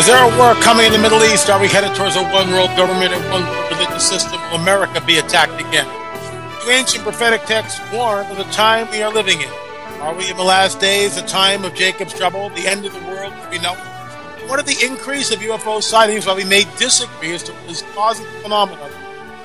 Is there a war coming in the Middle East? Are we headed towards a one-world government and one religious system? Will America be attacked again? Do ancient prophetic texts warn of the time we are living in? Are we in the last days, the time of Jacob's trouble, the end of the world as we know it? What are the increase of UFO sightings? While we may disagree as to what is causing the phenomenon,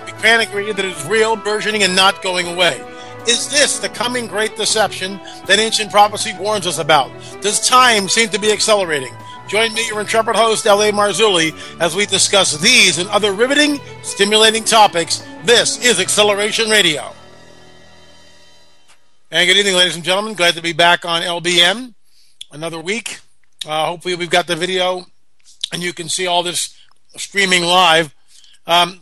we can agree that it is real, burgeoning, and not going away. Is this the coming great deception that ancient prophecy warns us about? Does time seem to be accelerating? Join me, your intrepid host, L.A. Marzulli, as we discuss these and other riveting, stimulating topics. This is Acceleration Radio. And good evening, ladies and gentlemen. Glad to be back on LBM. Another week. Hopefully we've got the video and you can see all this streaming live.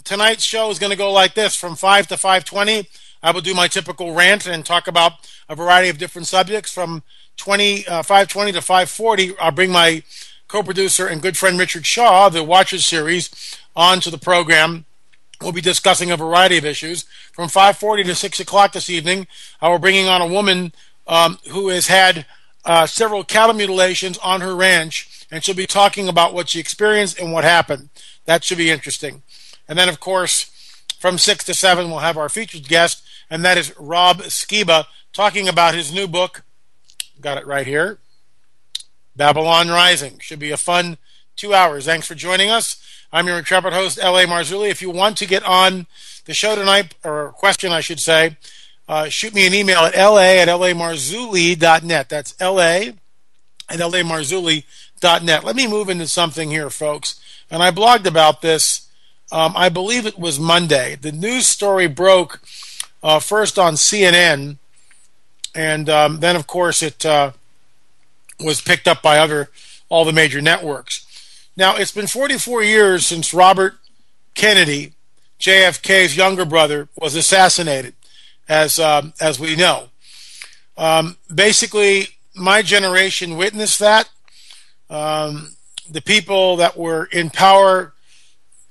Tonight's show is going to go like this. From 5 to 5:20, I will do my typical rant and talk about a variety of different subjects. From 5:20 to 5:40, I'll bring my co-producer and good friend Richard Shaw, the Watchers series, onto the program. We'll be discussing a variety of issues. From 5:40 to 6 o'clock this evening, we're bringing on a woman who has had several cattle mutilations on her ranch, and she'll be talking about what she experienced and what happened. That should be interesting. And then, of course, from 6 to 7, we'll have our featured guest, and that is Rob Skiba, talking about his new book. Got it right here. Babylon Rising. Should be a fun 2 hours. Thanks for joining us. I'm your intrepid host, L.A. Marzulli. If you want to get on the show tonight, or a question, I should say, shoot me an email at la@lamarzulli.net. That's la@lamarzulli.net. Let me move into something here, folks. And I blogged about this, I believe it was Monday. The news story broke first on CNN, and then, of course, it was picked up by all the major networks. Now, it's been 44 years since Robert Kennedy, JFK's younger brother, was assassinated, as we know. Basically, my generation witnessed that. The people that were in power,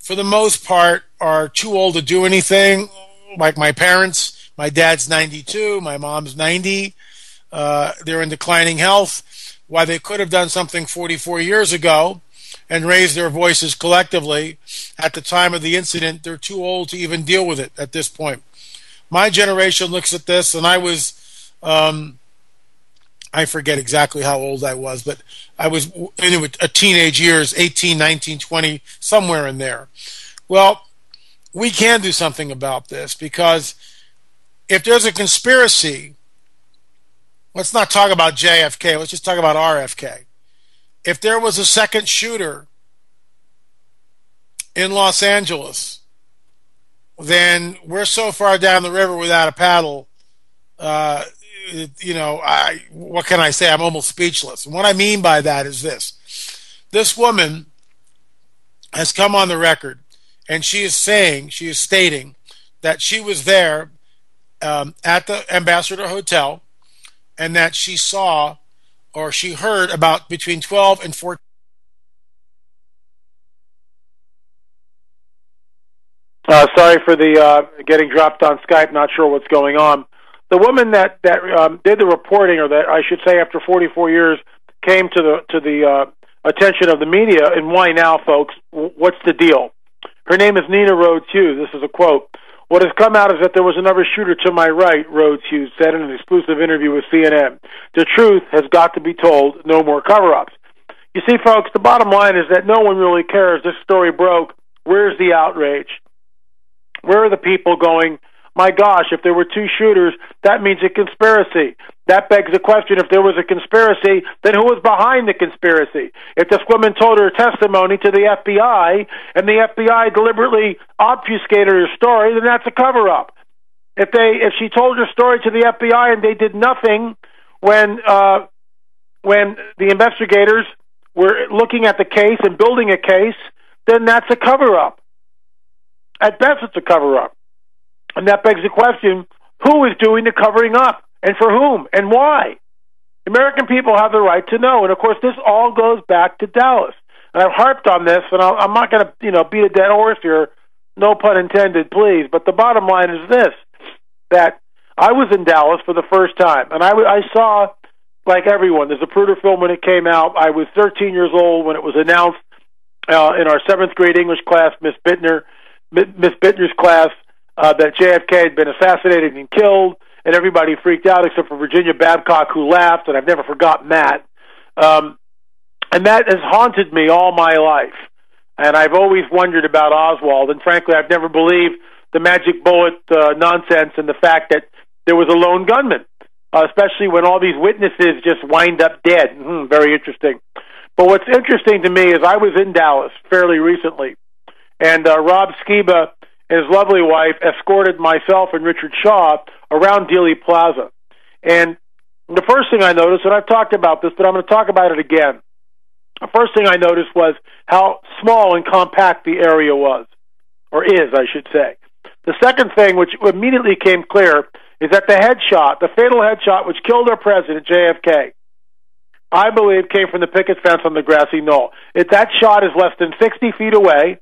for the most part, are too old to do anything, like my parents. My dad's 92, my mom's 90. They're in declining health. Why they could have done something 44 years ago and raised their voices collectively at the time of the incident, they're too old to even deal with it at this point. My generation looks at this, and I was, I forget exactly how old I was, but I was in a teenage years, 18, 19, 20, somewhere in there. Well, we can do something about this, because if there's a conspiracy, let's not talk about JFK. Let's just talk about RFK. If there was a second shooter in Los Angeles, then we're so far down the river without a paddle. What can I say? I'm almost speechless. And what I mean by that is this. This woman has come on the record, and she is stating that she was there at the Ambassador Hotel, and that she saw, or she heard about between 12 and 14. Sorry for the getting dropped on Skype. Not sure what's going on. The woman that did the reporting, or that I should say, after 44 years, came to the attention of the media. And why now, folks? What's the deal? Her name is Nina Rhodes Hughes. This is a quote. "What has come out is that there was another shooter to my right," Rhodes Hughes said in an exclusive interview with CNN. "The truth has got to be told. No more cover-ups." You see, folks, the bottom line is that no one really cares. This story broke. Where's the outrage? Where are the people going, my gosh, if there were two shooters, that means a conspiracy. That begs the question, if there was a conspiracy, then who was behind the conspiracy? If this woman told her testimony to the FBI, and the FBI deliberately obfuscated her story, then that's a cover-up. If she told her story to the FBI and they did nothing when the investigators were looking at the case and building a case, then that's a cover-up. At best, it's a cover-up. And that begs the question, who is doing the covering up? And for whom? And why? American people have the right to know. And, of course, this all goes back to Dallas. And I've harped on this, and I'm not going to beat a dead horse here. No pun intended, please. But the bottom line is this, that I was in Dallas for the first time. And I saw, like everyone, the Zapruder film when it came out. I was 13 years old when it was announced in our 7th grade English class, Miss Bittner's class, that JFK had been assassinated and killed, and everybody freaked out except for Virginia Babcock, who laughed, and I've never forgotten that. And that has haunted me all my life. And I've always wondered about Oswald, and frankly, I've never believed the magic bullet nonsense and the fact that there was a lone gunman, especially when all these witnesses just wind up dead. Very interesting. But what's interesting to me is I was in Dallas fairly recently, and Rob Skiba and his lovely wife escorted myself and Richard Shaw around Dealey Plaza. And the first thing I noticed, and I've talked about this, but I'm going to talk about it again. The first thing I noticed was how small and compact the area was, or is, I should say. The second thing, which immediately came clear, is that the headshot, the fatal headshot which killed our president, JFK, I believe came from the picket fence on the grassy knoll. If that shot is less than 60 feet away,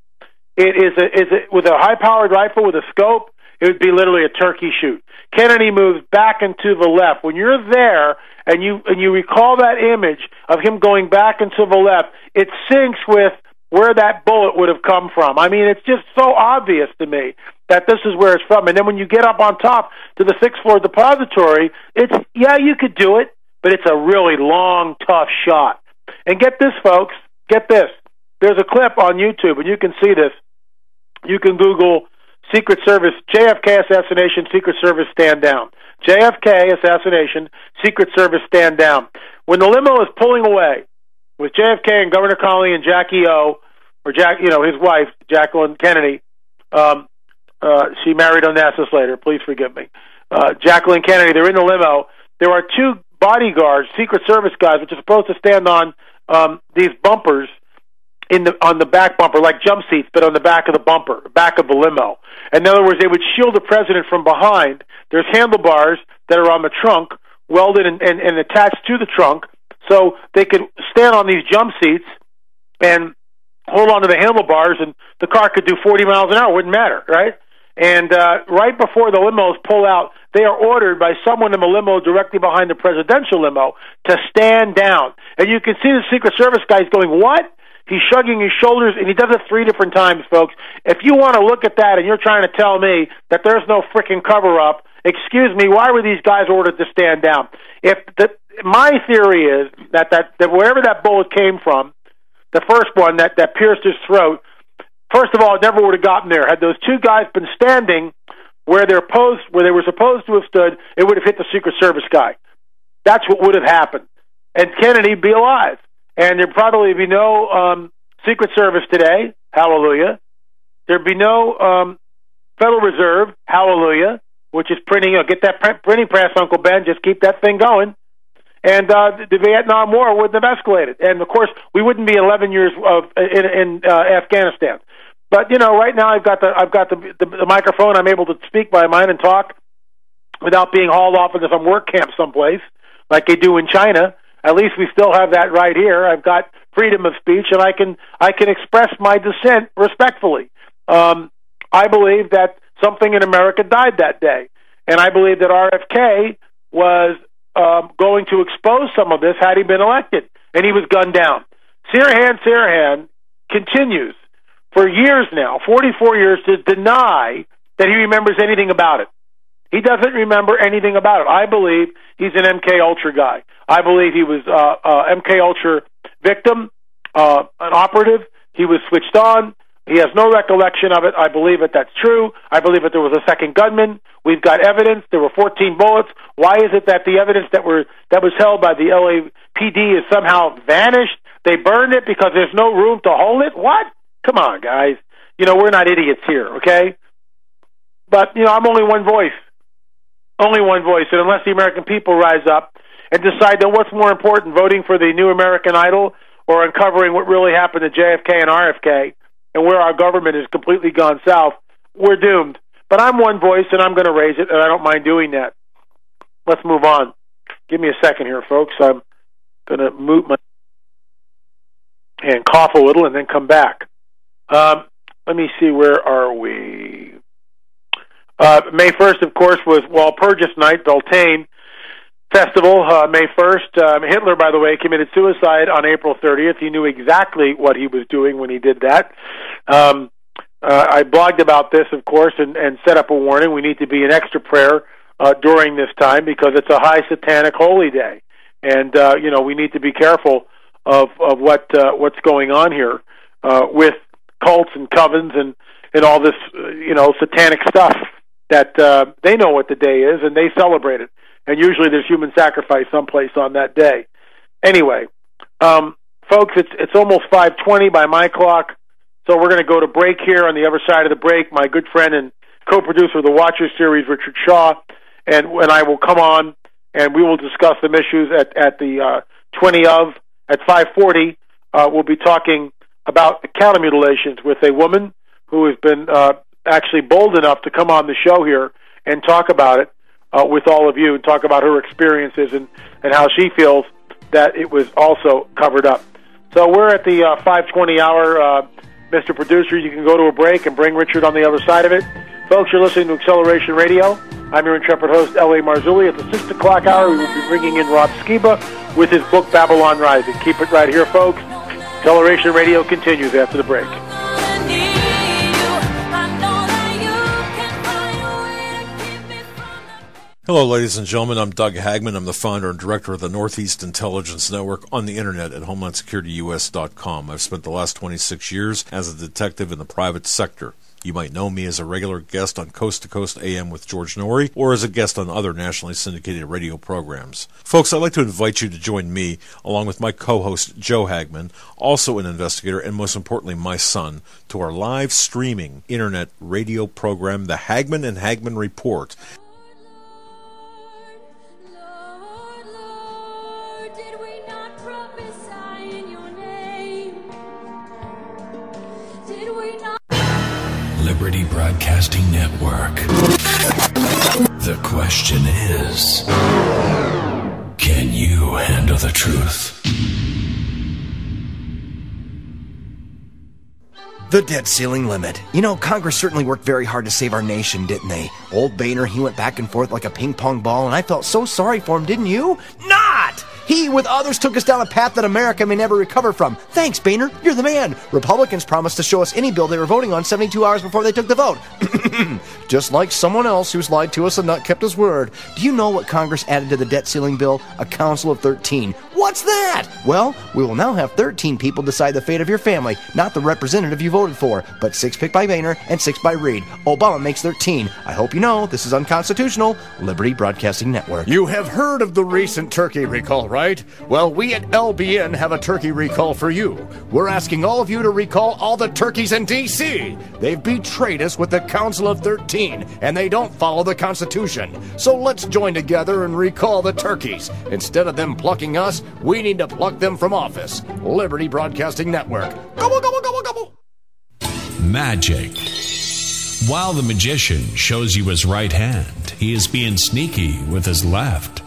it is with a high-powered rifle with a scope, it would be literally a turkey shoot. Kennedy moves back and to the left. When you're there and you recall that image of him going back and to the left, it syncs with where that bullet would have come from. I mean, it's just so obvious to me that this is where it's from. And then when you get up on top to the 6th floor depository, it's, yeah, you could do it, but it's a really long, tough shot. And get this, folks, get this. There's a clip on YouTube, and you can see this. You can Google Secret Service, JFK assassination, Secret Service stand down. JFK assassination, Secret Service stand down. When the limo is pulling away with JFK and Governor Connolly and Jackie O, or his wife, Jacqueline Kennedy, she married Onassis later, please forgive me. Jacqueline Kennedy, they're in the limo. There are 2 bodyguards, Secret Service guys, which are supposed to stand on these bumpers on the back bumper, like jump seats, but on the back of the bumper, back of the limo. In other words, they would shield the president from behind. There's handlebars that are on the trunk, welded and attached to the trunk, so they could stand on these jump seats and hold on to the handlebars, and the car could do 40 miles an hour. It wouldn't matter, right? And right before the limos pull out, they are ordered by someone in the limo directly behind the presidential limo to stand down. And you can see the Secret Service guys going, what? He's shrugging his shoulders, and he does it 3 different times, folks. If you want to look at that and you're trying to tell me that there's no freaking cover-up, excuse me, why were these guys ordered to stand down? My theory is that wherever that bullet came from, the first one that pierced his throat, first of all, it never would have gotten there. Had those 2 guys been standing where they were supposed to have stood, it would have hit the Secret Service guy. That's what would have happened. And Kennedy'd be alive. And there'd probably be no Secret Service today. Hallelujah. There'd be no Federal Reserve. Hallelujah. Which is printing. Get that printing press, Uncle Ben. Just keep that thing going. And the Vietnam War wouldn't have escalated. And, of course, we wouldn't be 11 years in Afghanistan. But, right now I've got the microphone. I'm able to speak my mind and talk without being hauled off into some work camp someplace like they do in China. At least we still have that right here. I've got freedom of speech, and I can express my dissent respectfully. I believe that something in America died that day, and I believe that RFK was going to expose some of this had he been elected, and he was gunned down. Sirhan continues for years now, 44 years, to deny that he remembers anything about it. He doesn't remember anything about it. I believe he's an MK Ultra guy. I believe he was MK Ultra victim, an operative. He was switched on. He has no recollection of it. I believe that that's true. I believe that there was a second gunman. We've got evidence. There were 14 bullets. Why is it that the evidence that was held by the LAPD is somehow vanished? They burned it because there's no room to hold it? What? Come on, guys. We're not idiots here, okay? But, I'm only one voice. Only one voice. And unless the American people rise up and decide that what's more important, voting for the new American Idol or uncovering what really happened to JFK and RFK and where our government has completely gone south, we're doomed. But I'm one voice, and I'm going to raise it, and I don't mind doing that. Let's move on. Give me a second here, folks. I'm going to mute my and cough a little and then come back. Let me see, where are we? May 1st, of course, was Walpurgis Night, Beltane. festival, May 1st. Hitler, by the way, committed suicide on April 30th. He knew exactly what he was doing when he did that. I blogged about this, of course, and set up a warning. We need to be in extra prayer during this time because it's a high satanic holy day. And, we need to be careful of what's going on here with cults and covens and all this, satanic stuff that they know what the day is and they celebrate it. And usually there's human sacrifice someplace on that day. Anyway, folks, it's almost 5:20 by my clock, so we're going to go to break here. On the other side of the break, my good friend and co-producer of the Watcher series, Richard Shaw, and I will come on, and we will discuss some issues at the 20 of. At 5:40, we'll be talking about cattle mutilations with a woman who has been actually bold enough to come on the show here and talk about it with all of you and talk about her experiences and how she feels that it was also covered up. So we're at the 5:20 hour, Mr. Producer. You can go to a break and bring Richard on the other side of it. Folks, you're listening to Acceleration Radio. I'm your intrepid host, L.A. Marzulli. At the 6 o'clock hour, we will be bringing in Rob Skiba with his book, Babylon Rising. Keep it right here, folks. Acceleration Radio continues after the break. Hello, ladies and gentlemen. I'm Doug Hagman. I'm the founder and director of the Northeast Intelligence Network on the internet at HomelandSecurityUS.com. I've spent the last 26 years as a detective in the private sector. You might know me as a regular guest on Coast to Coast AM with George Norrie or as a guest on other nationally syndicated radio programs. Folks, I'd like to invite you to join me, along with my co-host Joe Hagman, also an investigator and most importantly my son, to our live streaming internet radio program, The Hagman and Hagman Report. Liberty Broadcasting Network. The question is, can you handle the truth? The debt ceiling limit. You know, Congress certainly worked very hard to save our nation, didn't they? Old Boehner, he went back and forth like a ping pong ball, and I felt so sorry for him, didn't you? Not! He, with others, took us down a path that America may never recover from. Thanks, Boehner. You're the man. Republicans promised to show us any bill they were voting on 72 hours before they took the vote. Just like someone else who's lied to us and not kept his word. Do you know what Congress added to the debt ceiling bill? A council of 13. What's that? Well, we will now have 13 people decide the fate of your family, not the representative you voted for, but 6 picked by Boehner and 6 by Reid. Obama makes 13. I hope you know this is unconstitutional. Liberty Broadcasting Network. You have heard of the recent turkey recall, right? Well, we at LBN have a turkey recall for you. We're asking all of you to recall all the turkeys in D.C. They've betrayed us with the Council of 13, and they don't follow the Constitution. So let's join together and recall the turkeys. Instead of them plucking us, we need to pluck them from office. Liberty Broadcasting Network. Gobble, gobble, gobble, gobble. Magic. While the magician shows you his right hand, he is being sneaky with his left.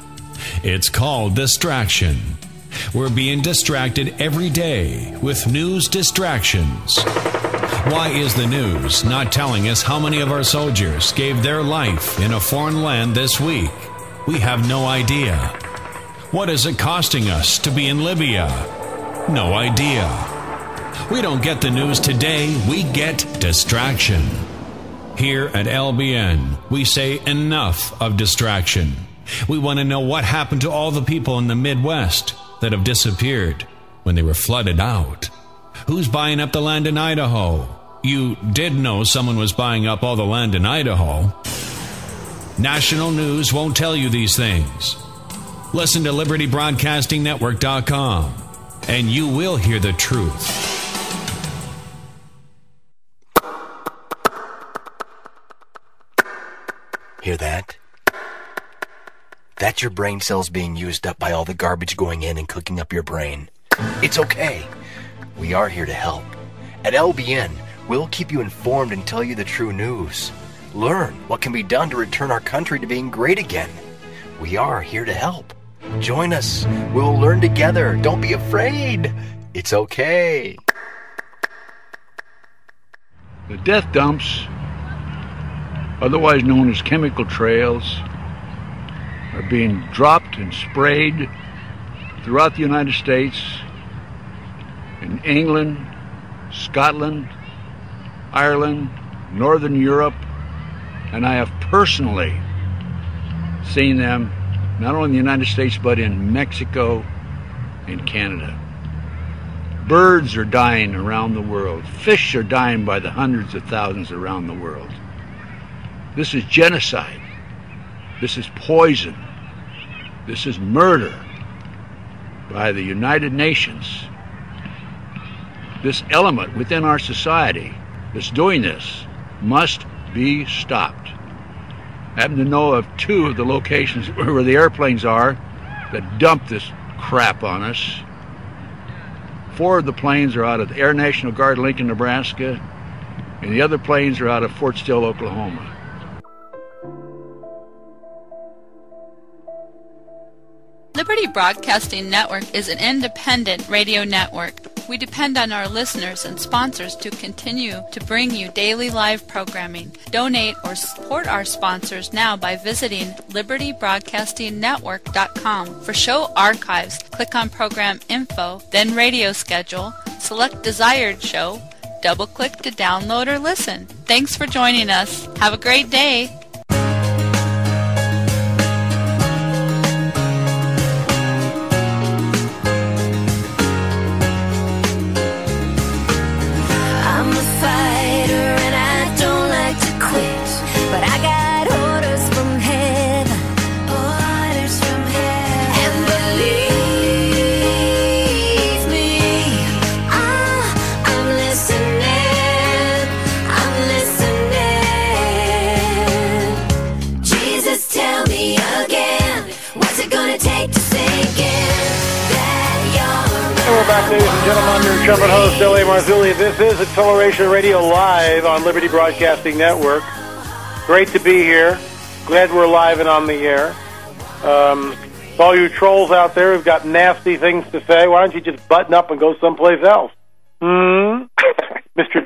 It's called distraction. We're being distracted every day with news distractions. Why is the news not telling us how many of our soldiers gave their life in a foreign land this week? We have no idea. What is it costing us to be in Libya? No idea. We don't get the news today, we get distraction. Here at LBN, we say enough of distraction. We want to know what happened to all the people in the Midwest that have disappeared when they were flooded out. Who's buying up the land in Idaho? You did know someone was buying up all the land in Idaho. National news won't tell you these things. Listen to LibertyBroadcastingNetwork.com and you will hear the truth. Hear that? That's your brain cells being used up by all the garbage going in and cooking up your brain. It's okay. We are here to help. At LBN, we'll keep you informed and tell you the true news. Learn what can be done to return our country to being great again. We are here to help. Join us. We'll learn together. Don't be afraid. It's okay. The death dumps, otherwise known as chemical trails, are are being dropped and sprayed throughout the United States, in England, Scotland, Ireland, Northern Europe, and I have personally seen them not only in the United States but in Mexico and Canada. Birds are dying around the world. Fish are dying by the hundreds of thousands around the world. This is genocide. This is poison. This is murder by the United Nations. This element within our society that's doing this must be stopped. I happen to know of 2 of the locations where the airplanes are that dump this crap on us. 4 of the planes are out of the Air National Guard, Lincoln, Nebraska, and the other planes are out of Fort Still, Oklahoma. Liberty Broadcasting Network is an independent radio network. We depend on our listeners and sponsors to continue to bring you daily live programming. Donate or support our sponsors now by visiting libertybroadcastingnetwork.com. For show archives, click on Program Info, then Radio Schedule, select desired show, double-click to download or listen. Thanks for joining us. Have a great day. Back, ladies and gentlemen, I'm your intrepid host, L.A. Marzulli. This is Acceleration Radio Live on Liberty Broadcasting Network. Great to be here. Glad we're live and on the air. All you trolls out there who've got nasty things to say, why don't you just button up and go someplace else? Mr.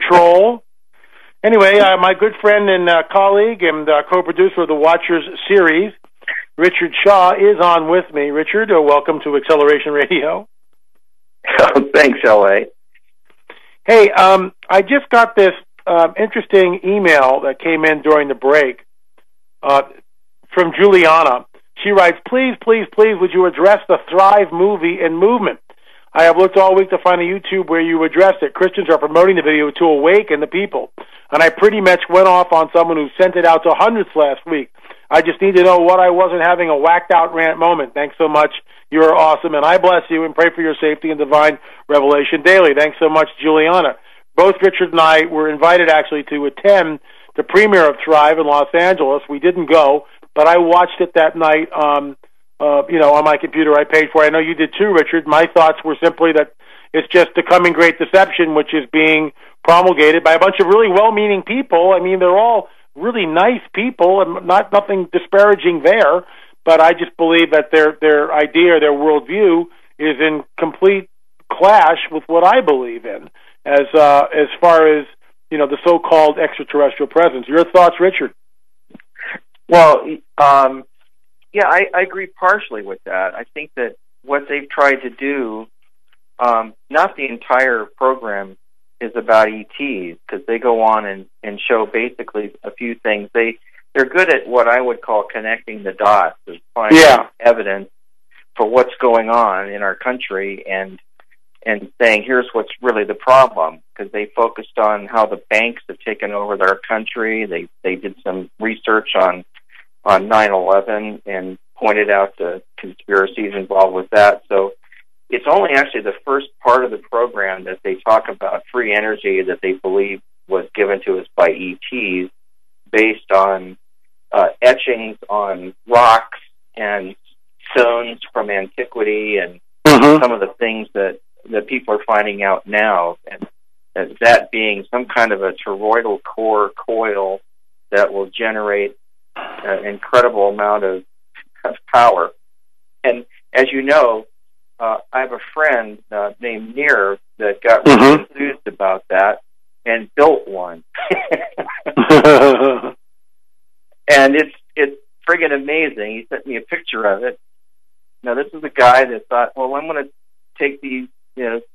Troll. Anyway, my good friend and colleague and co-producer of the Watchers series, Richard Shaw, is on with me. Richard, welcome to Acceleration Radio. Thanks, L.A. Hey, I just got this interesting email that came in during the break from Juliana. She writes, please, would you address the Thrive movie and movement? I have looked all week to find a YouTube where you addressed it. Christians are promoting the video to awaken the people. And I pretty much went off on someone who sent it out to hundreds last week. I just need to know what I wasn't having a whacked-out rant moment. Thanks so much. You are awesome, and I bless you and pray for your safety and divine revelation daily. Thanks so much, Juliana. Both Richard and I were invited, actually, to attend the premiere of Thrive in Los Angeles. We didn't go, but I watched it that night on my computer. I paid for it. I know you did too, Richard. My thoughts were simply that it's just the coming great deception, which is being promulgated by a bunch of really well-meaning people. I mean, they're all really nice people, and nothing disparaging there. But I just believe that their idea, their worldview, is in complete clash with what I believe in, as far as the so-called extraterrestrial presence. Your thoughts, Richard? Well, yeah, I agree partially with that. I think that what they've tried to do, not the entire program is about ETs, because they go on and show basically a few things. They're good at what I would call connecting the dots, is finding evidence for what's going on in our country and saying, here's what's really the problem, because they focused on how the banks have taken over their country. They did some research on 9/11 and pointed out the conspiracies involved with that. So it's only actually the first part of the program that they talk about free energy that they believe was given to us by ETs, based on etchings on rocks and stones from antiquity and some of the things that people are finding out now, and that being some kind of a toroidal core coil that will generate an incredible amount of power. And as you know, I have a friend named Near that got really enthused about that and built one. And it's friggin' amazing. He sent me a picture of it. Now, this is a guy that thought, well, I'm going to take the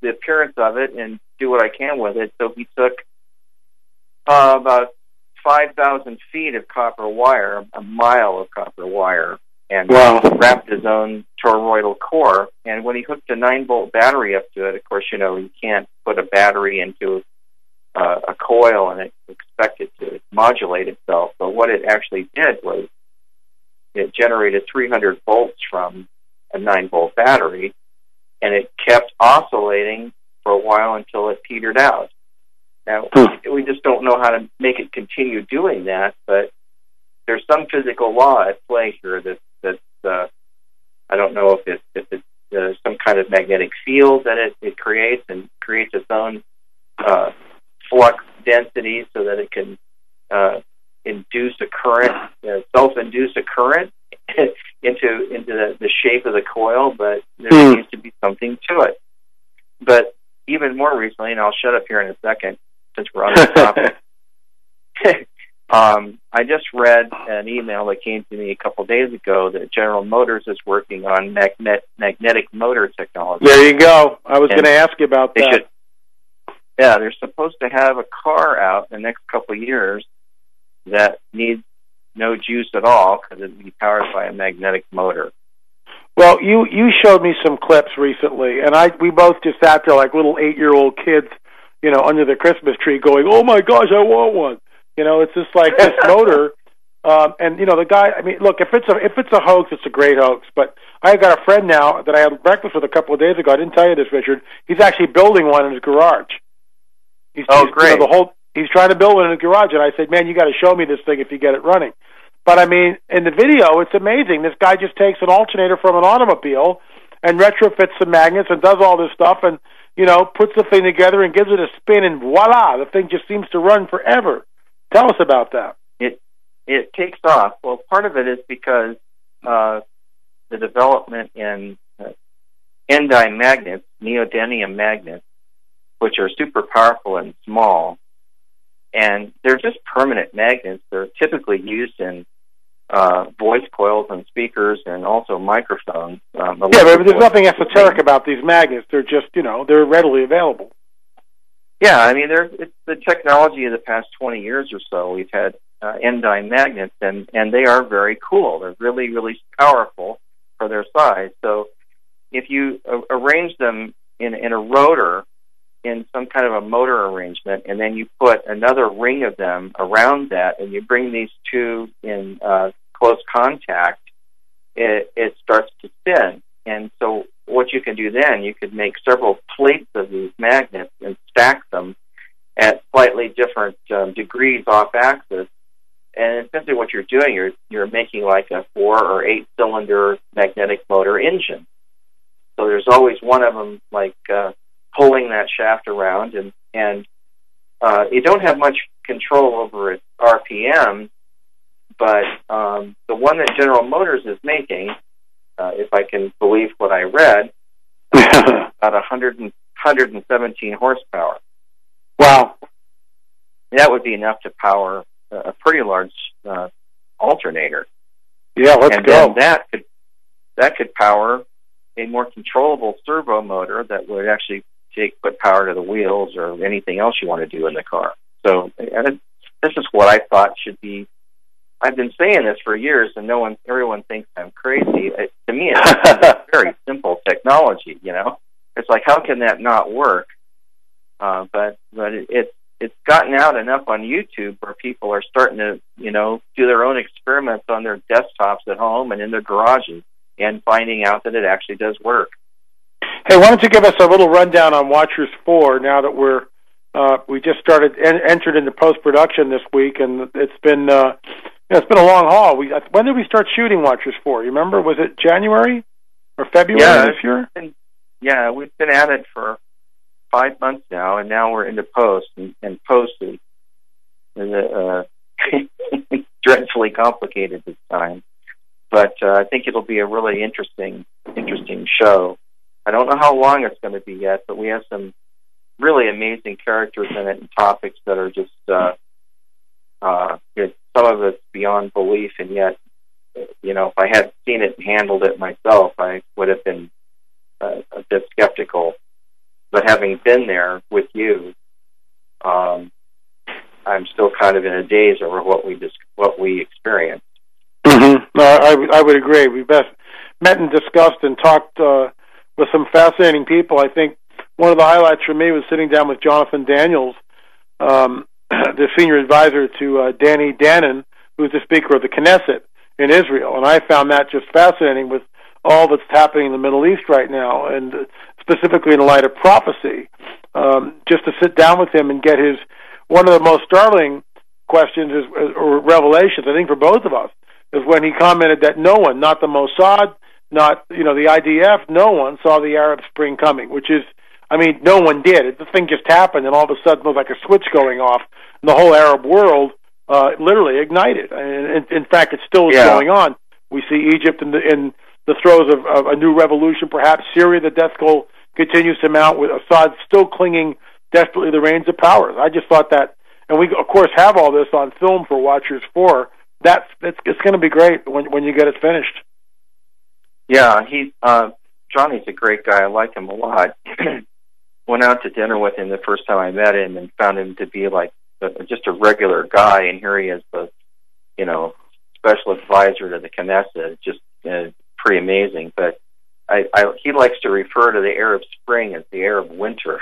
appearance of it and do what I can with it. So he took about 5,000 feet of copper wire, a mile of copper wire, and wrapped his own toroidal core. And when he hooked a 9-volt battery up to it, of course, you can't put a battery into a coil and expect it to modulate itself. But what it actually did was it generated 300 volts from a 9-volt battery, and it kept oscillating for a while until it petered out. Now, we just don't know how to make it continue doing that, but there's some physical law at play here that I don't know if it's some kind of magnetic field that it creates and creates its own flux density so that it can induce a current, self-induce a current into the shape of the coil, but there seems to be something to it. But even more recently, and I'll shut up here in a second since we're on this topic, I just read an email that came to me a couple days ago that General Motors is working on magnetic motor technology. There you go. I was going to ask you about that. They're supposed to have a car out in the next couple of years that needs no juice at all because it would be powered by a magnetic motor. Well, you showed me some clips recently, and we both just sat there like little 8-year-old kids, under the Christmas tree going, "Oh my gosh, I want one." It's just like this motor. And the guy. I mean, look, if it's a hoax, it's a great hoax. But I got a friend now that I had breakfast with a couple of days ago. I didn't tell you this, Richard. He's actually building one in his garage. Great! He's trying to build one in his garage, and I said, "Man, you got to show me this thing if you get it running." But I mean, in the video, it's amazing. This guy just takes an alternator from an automobile and retrofits some magnets and does all this stuff, and puts the thing together and gives it a spin, and voila, the thing just seems to run forever. Tell us about that. It takes off. Well, part of it is because the development in endyne magnets, neodymium magnets, which are super powerful and small, and they're just permanent magnets. They're typically used in voice coils and speakers and also microphones. But there's nothing esoteric about these magnets. They're just, they're readily available. Yeah, I mean, it's the technology of the past 20 years or so. We've had endyne magnets, and they are very cool. They're really, really powerful for their size. So if you arrange them in a rotor in some kind of a motor arrangement, and then you put another ring of them around that, and you bring these two in close contact, it starts to spin. And so what you can do then, you could make several plates of these magnets and stack them at slightly different degrees off axis. And essentially what you're doing, you're making like a 4 or 8 cylinder magnetic motor engine. So there's always one of them like pulling that shaft around, and you don't have much control over its RPM, but the one that General Motors is making, if I can believe what I read, about 117 horsepower. Wow. That would be enough to power a pretty large alternator. Yeah, let's go. And then that could power a more controllable servo motor that would actually put power to the wheels or anything else you want to do in the car. So this is what I thought should be. I've been saying this for years, and everyone thinks I'm crazy. To me, it's very simple technology. It's like, how can that not work? But it's gotten out enough on YouTube where people are starting to do their own experiments on their desktops at home and in their garages, and finding out that it actually does work. Hey, why don't you give us a little rundown on Watchers 4 now that we just started entered into post-production this week, and it's been a long haul. When did we start shooting Watchers 4? You remember? Was it January or February this year? We've been at it for 5 months now, and now we're into post, and post is dreadfully complicated this time. But I think it'll be a really interesting show. I don't know how long it's going to be yet, but we have some really amazing characters in it and topics that are just some of it's beyond belief, and yet if I had seen it and handled it myself, I would have been a bit skeptical. But having been there with you, I'm still kind of in a daze over what we experienced. Mm-hmm. No, I would agree. We met and discussed and talked with some fascinating people. I think one of the highlights for me was sitting down with Jonathan Daniels, the senior advisor to Danny Danon, who's the Speaker of the Knesset in Israel. And I found that just fascinating with all that's happening in the Middle East right now, and specifically in the light of prophecy. Just to sit down with him and get one of the most startling questions or revelations, I think, for both of us, is when he commented that no one, not the Mossad, not the IDF, no one saw the Arab Spring coming, which is, no one did. The thing just happened, and all of a sudden it was like a switch going off, and the whole Arab world literally ignited. And in fact, it still is going on. We see Egypt in the throes of a new revolution, perhaps Syria, the death toll continues to mount, with Assad still clinging desperately to the reins of power. I just thought that, and we, of course, have all this on film for Watchers 4. It's going to be great when you get it finished. Yeah, Johnny's a great guy. I like him a lot. Went out to dinner with him the first time I met him and found him to be like just a regular guy, and here he is, the special advisor to the Knesset. Just pretty amazing. But he likes to refer to the Arab Spring as the Arab Winter.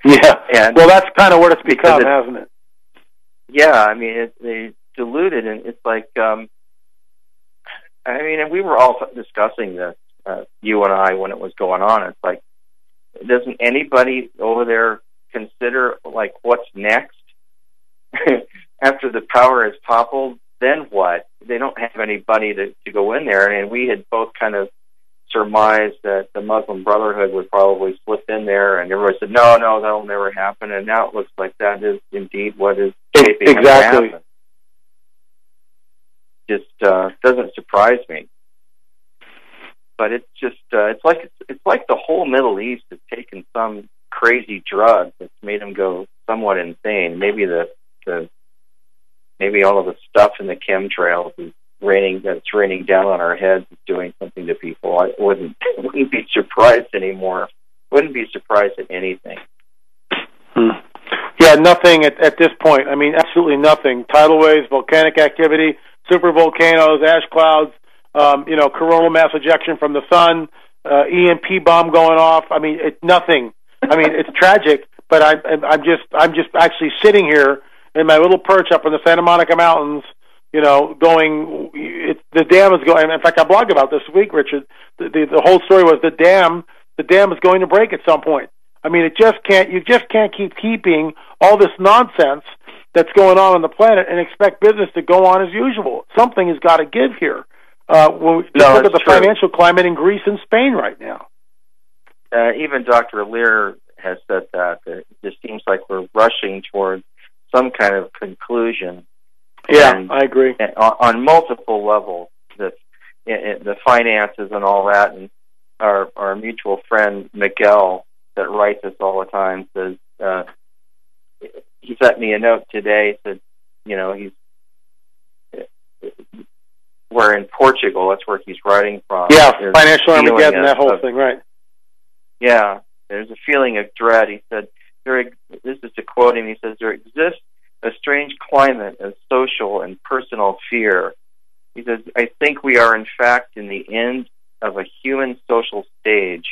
Yeah, and well, that's kind of what it's become, hasn't it? Yeah, they diluted, and it's like, and we were all discussing this, you and I, when it was going on. It's like, doesn't anybody over there consider, like, what's next? After the power is toppled, then what? They don't have anybody to go in there, and we had both kind of surmised that the Muslim Brotherhood would probably slip in there, and everybody said, no, that'll never happen, and now it looks like that is indeed what is shaping up to happen. Just doesn't surprise me. But it's just it's like the whole Middle East has taken some crazy drug that's made them go somewhat insane. Maybe maybe all of the stuff in the chemtrails is that's raining down on our heads is doing something to people. I wouldn't be surprised anymore. Wouldn't be surprised at anything. Yeah, nothing at this point. Absolutely nothing. Tidal waves, volcanic activity, super volcanoes, ash clouds, coronal mass ejection from the sun, EMP bomb going off. Nothing. It's tragic, but I'm just actually sitting here in my little perch up in the Santa Monica Mountains, the dam is going. In fact, I blogged about this week, Richard. The whole story was the dam is going to break at some point. You just can't keep keeping all this nonsense that's going on the planet and expect business to go on as usual. Something has got to give here. When we look at the financial climate in Greece and Spain right now. Even Dr. Lear has said that it just seems like we're rushing towards some kind of conclusion. Yeah, I agree. On multiple levels, the finances and all that, and our mutual friend Miguel that writes us all the time says he sent me a note today. Said we're in Portugal. That's where he's writing from. Yeah, financial Armageddon, that whole thing, right? Yeah, there's a feeling of dread. He said, this is to quote him, he says, there exists a strange climate of social and personal fear. He says, I think we are in fact in the end of a human social stage.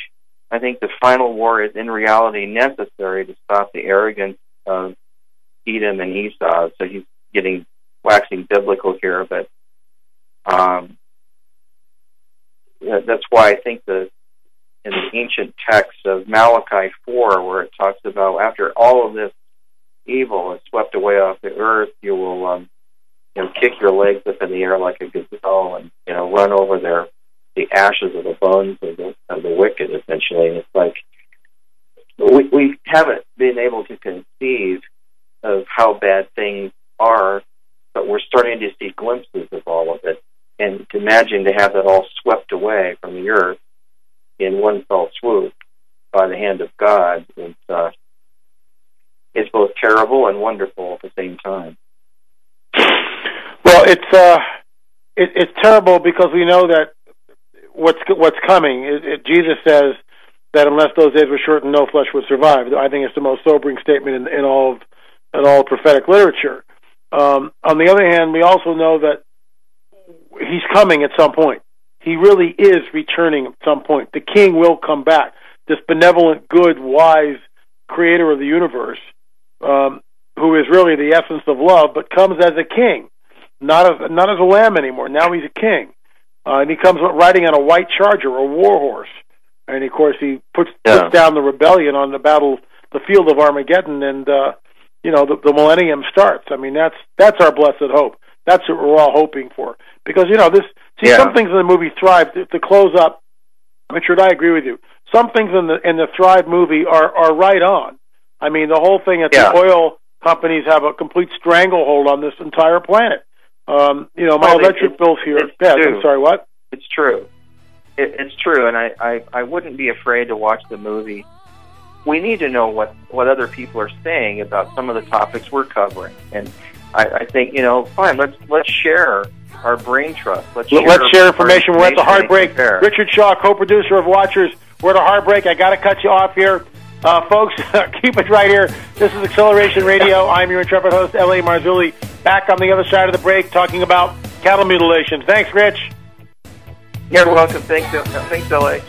I think the final war is in reality necessary to stop the arrogance of Edom and Esau. So he's waxing biblical here, but that's why I think in the ancient text of Malachi 4, where it talks about after all of this evil is swept away off the earth, you will kick your legs up in the air like a gazelle and run over the ashes of the bones of the wicked, essentially. And it's like we haven't been able to conceive of how bad things are, but we're starting to see glimpses of all of it. And to imagine to have that all swept away from the earth in one fell swoop by the hand of God, it's both terrible and wonderful at the same time. Well, it's terrible because we know that what's coming. Jesus says that unless those days were shortened, no flesh would survive. I think it's the most sobering statement in all prophetic literature. On the other hand, we also know that he's coming at some point. He really is returning at some point. The king will come back. This benevolent, good, wise creator of the universe, who is really the essence of love, but comes as a king, not as a lamb anymore. Now he's a king. And he comes riding on a white charger, a war horse. And, of course, he puts down the rebellion on the field of Armageddon, and, the millennium starts. I mean, that's our blessed hope. That's what we're all hoping for. Because, some things in the movie Thrive, to close up, Richard, I agree with you. Some things in the Thrive movie are right on. I mean, the whole thing that the oil companies have a complete stranglehold on this entire planet. My electric bills here. I'm sorry, what? It's true. It's true, and I wouldn't be afraid to watch the movie. We need to know what other people are saying about some of the topics we're covering, and I think fine. Let's share our brain trust. Let's share information. We're at the hard break. Richard Shaw, co-producer of Watchers. We're at a hard break. I got to cut you off here, folks. Keep it right here. This is Acceleration Radio. I'm your intrepid host, L.A. Marzulli. Back on the other side of the break, talking about cattle mutilation. Thanks, Rich. You're welcome. Thanks, L.A.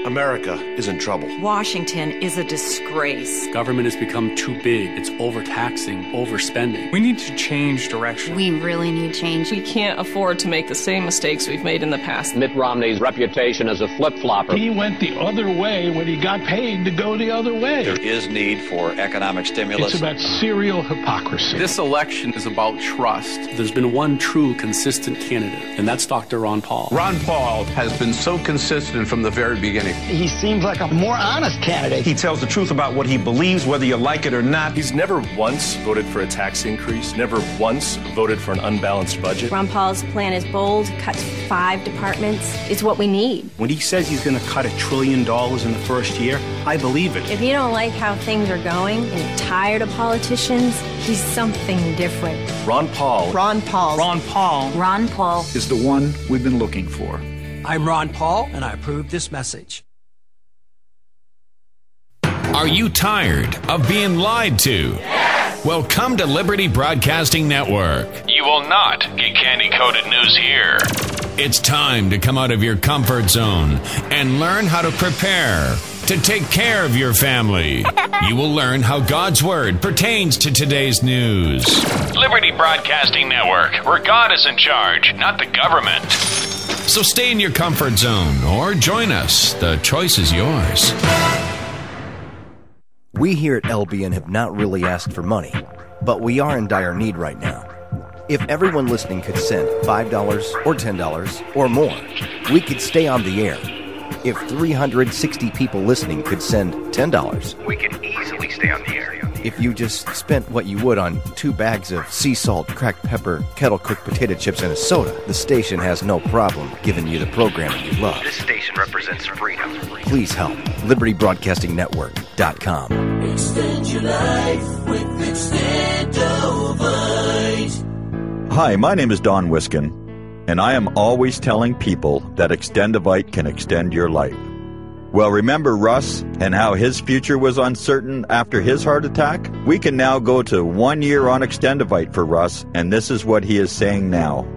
America is in trouble. Washington is a disgrace. Government has become too big. It's overtaxing, overspending. We need to change direction. We really need change. We can't afford to make the same mistakes we've made in the past. Mitt Romney's reputation as a flip-flopper. He went the other way when he got paid to go the other way. There is need for economic stimulus. It's about serial hypocrisy. This election is about trust. There's been one true, consistent candidate, and that's Dr. Ron Paul. Ron Paul has been so consistent from the very beginning. He seems like a more honest candidate. He tells the truth about what he believes, whether you like it or not. He's never once voted for a tax increase, never once voted for an unbalanced budget. Ron Paul's plan is bold, cut 5 departments. It's what we need. When he says he's going to cut $1 trillion in the first year, I believe it. If you don't like how things are going and you're tired of politicians, he's something different. Ron Paul. Ron Paul. Ron Paul. Ron Paul is the one we've been looking for. I'm Ron Paul, and I approve this message. Are you tired of being lied to? Yes! Well, come to Liberty Broadcasting Network. You will not get candy-coated news here. It's time to come out of your comfort zone and learn how to prepare to take care of your family. You will learn how God's Word pertains to today's news. Liberty Broadcasting Network, where God is in charge, not the government. So stay in your comfort zone or join us. The choice is yours. We here at LBN have not really asked for money, but we are in dire need right now. If everyone listening could send $5 or $10 or more, we could stay on the air. If 360 people listening could send $10, we could easily stay on the air. If you just spent what you would on 2 bags of sea salt, cracked pepper, kettle-cooked potato chips, and a soda, the station has no problem giving you the programming you love. This station represents freedom. Please help. LibertyBroadcastingNetwork.com. Extend your life with Extendovite. Hi, my name is Don Wiskin, and I am always telling people that Extendovite can extend your life. Well, remember Russ and how his future was uncertain after his heart attack? We can now go to 1 year on Extendovite for Russ, and this is what he is saying now.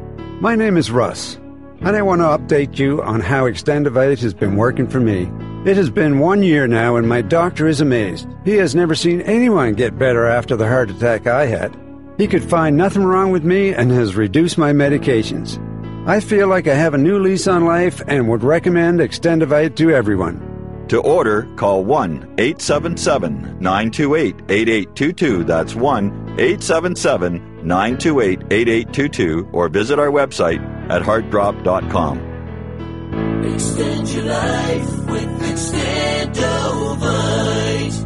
My name is Russ, and I want to update you on how Extendovite has been working for me. It has been 1 year now, and my doctor is amazed. He has never seen anyone get better after the heart attack I had. He could find nothing wrong with me and has reduced my medications. I feel like I have a new lease on life and would recommend Extendovite to everyone. To order, call 1-877-928-8822. That's 1-877-928-8822, or visit our website at heartdrop.com. Extend your life with Extendovite.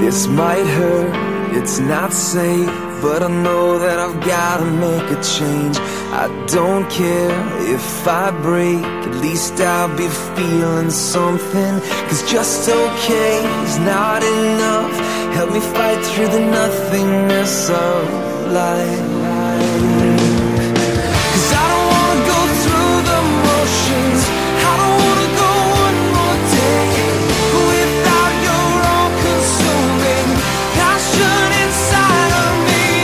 This might hurt, it's not safe, but I know that I've gotta make a change. I don't care if I break, at least I'll be feeling something. Cause just okay is not enough. Help me fight through the nothingness of life. Cause I don't wanna go through the motions. I don't wanna go one more day without your all-consuming passion inside of me.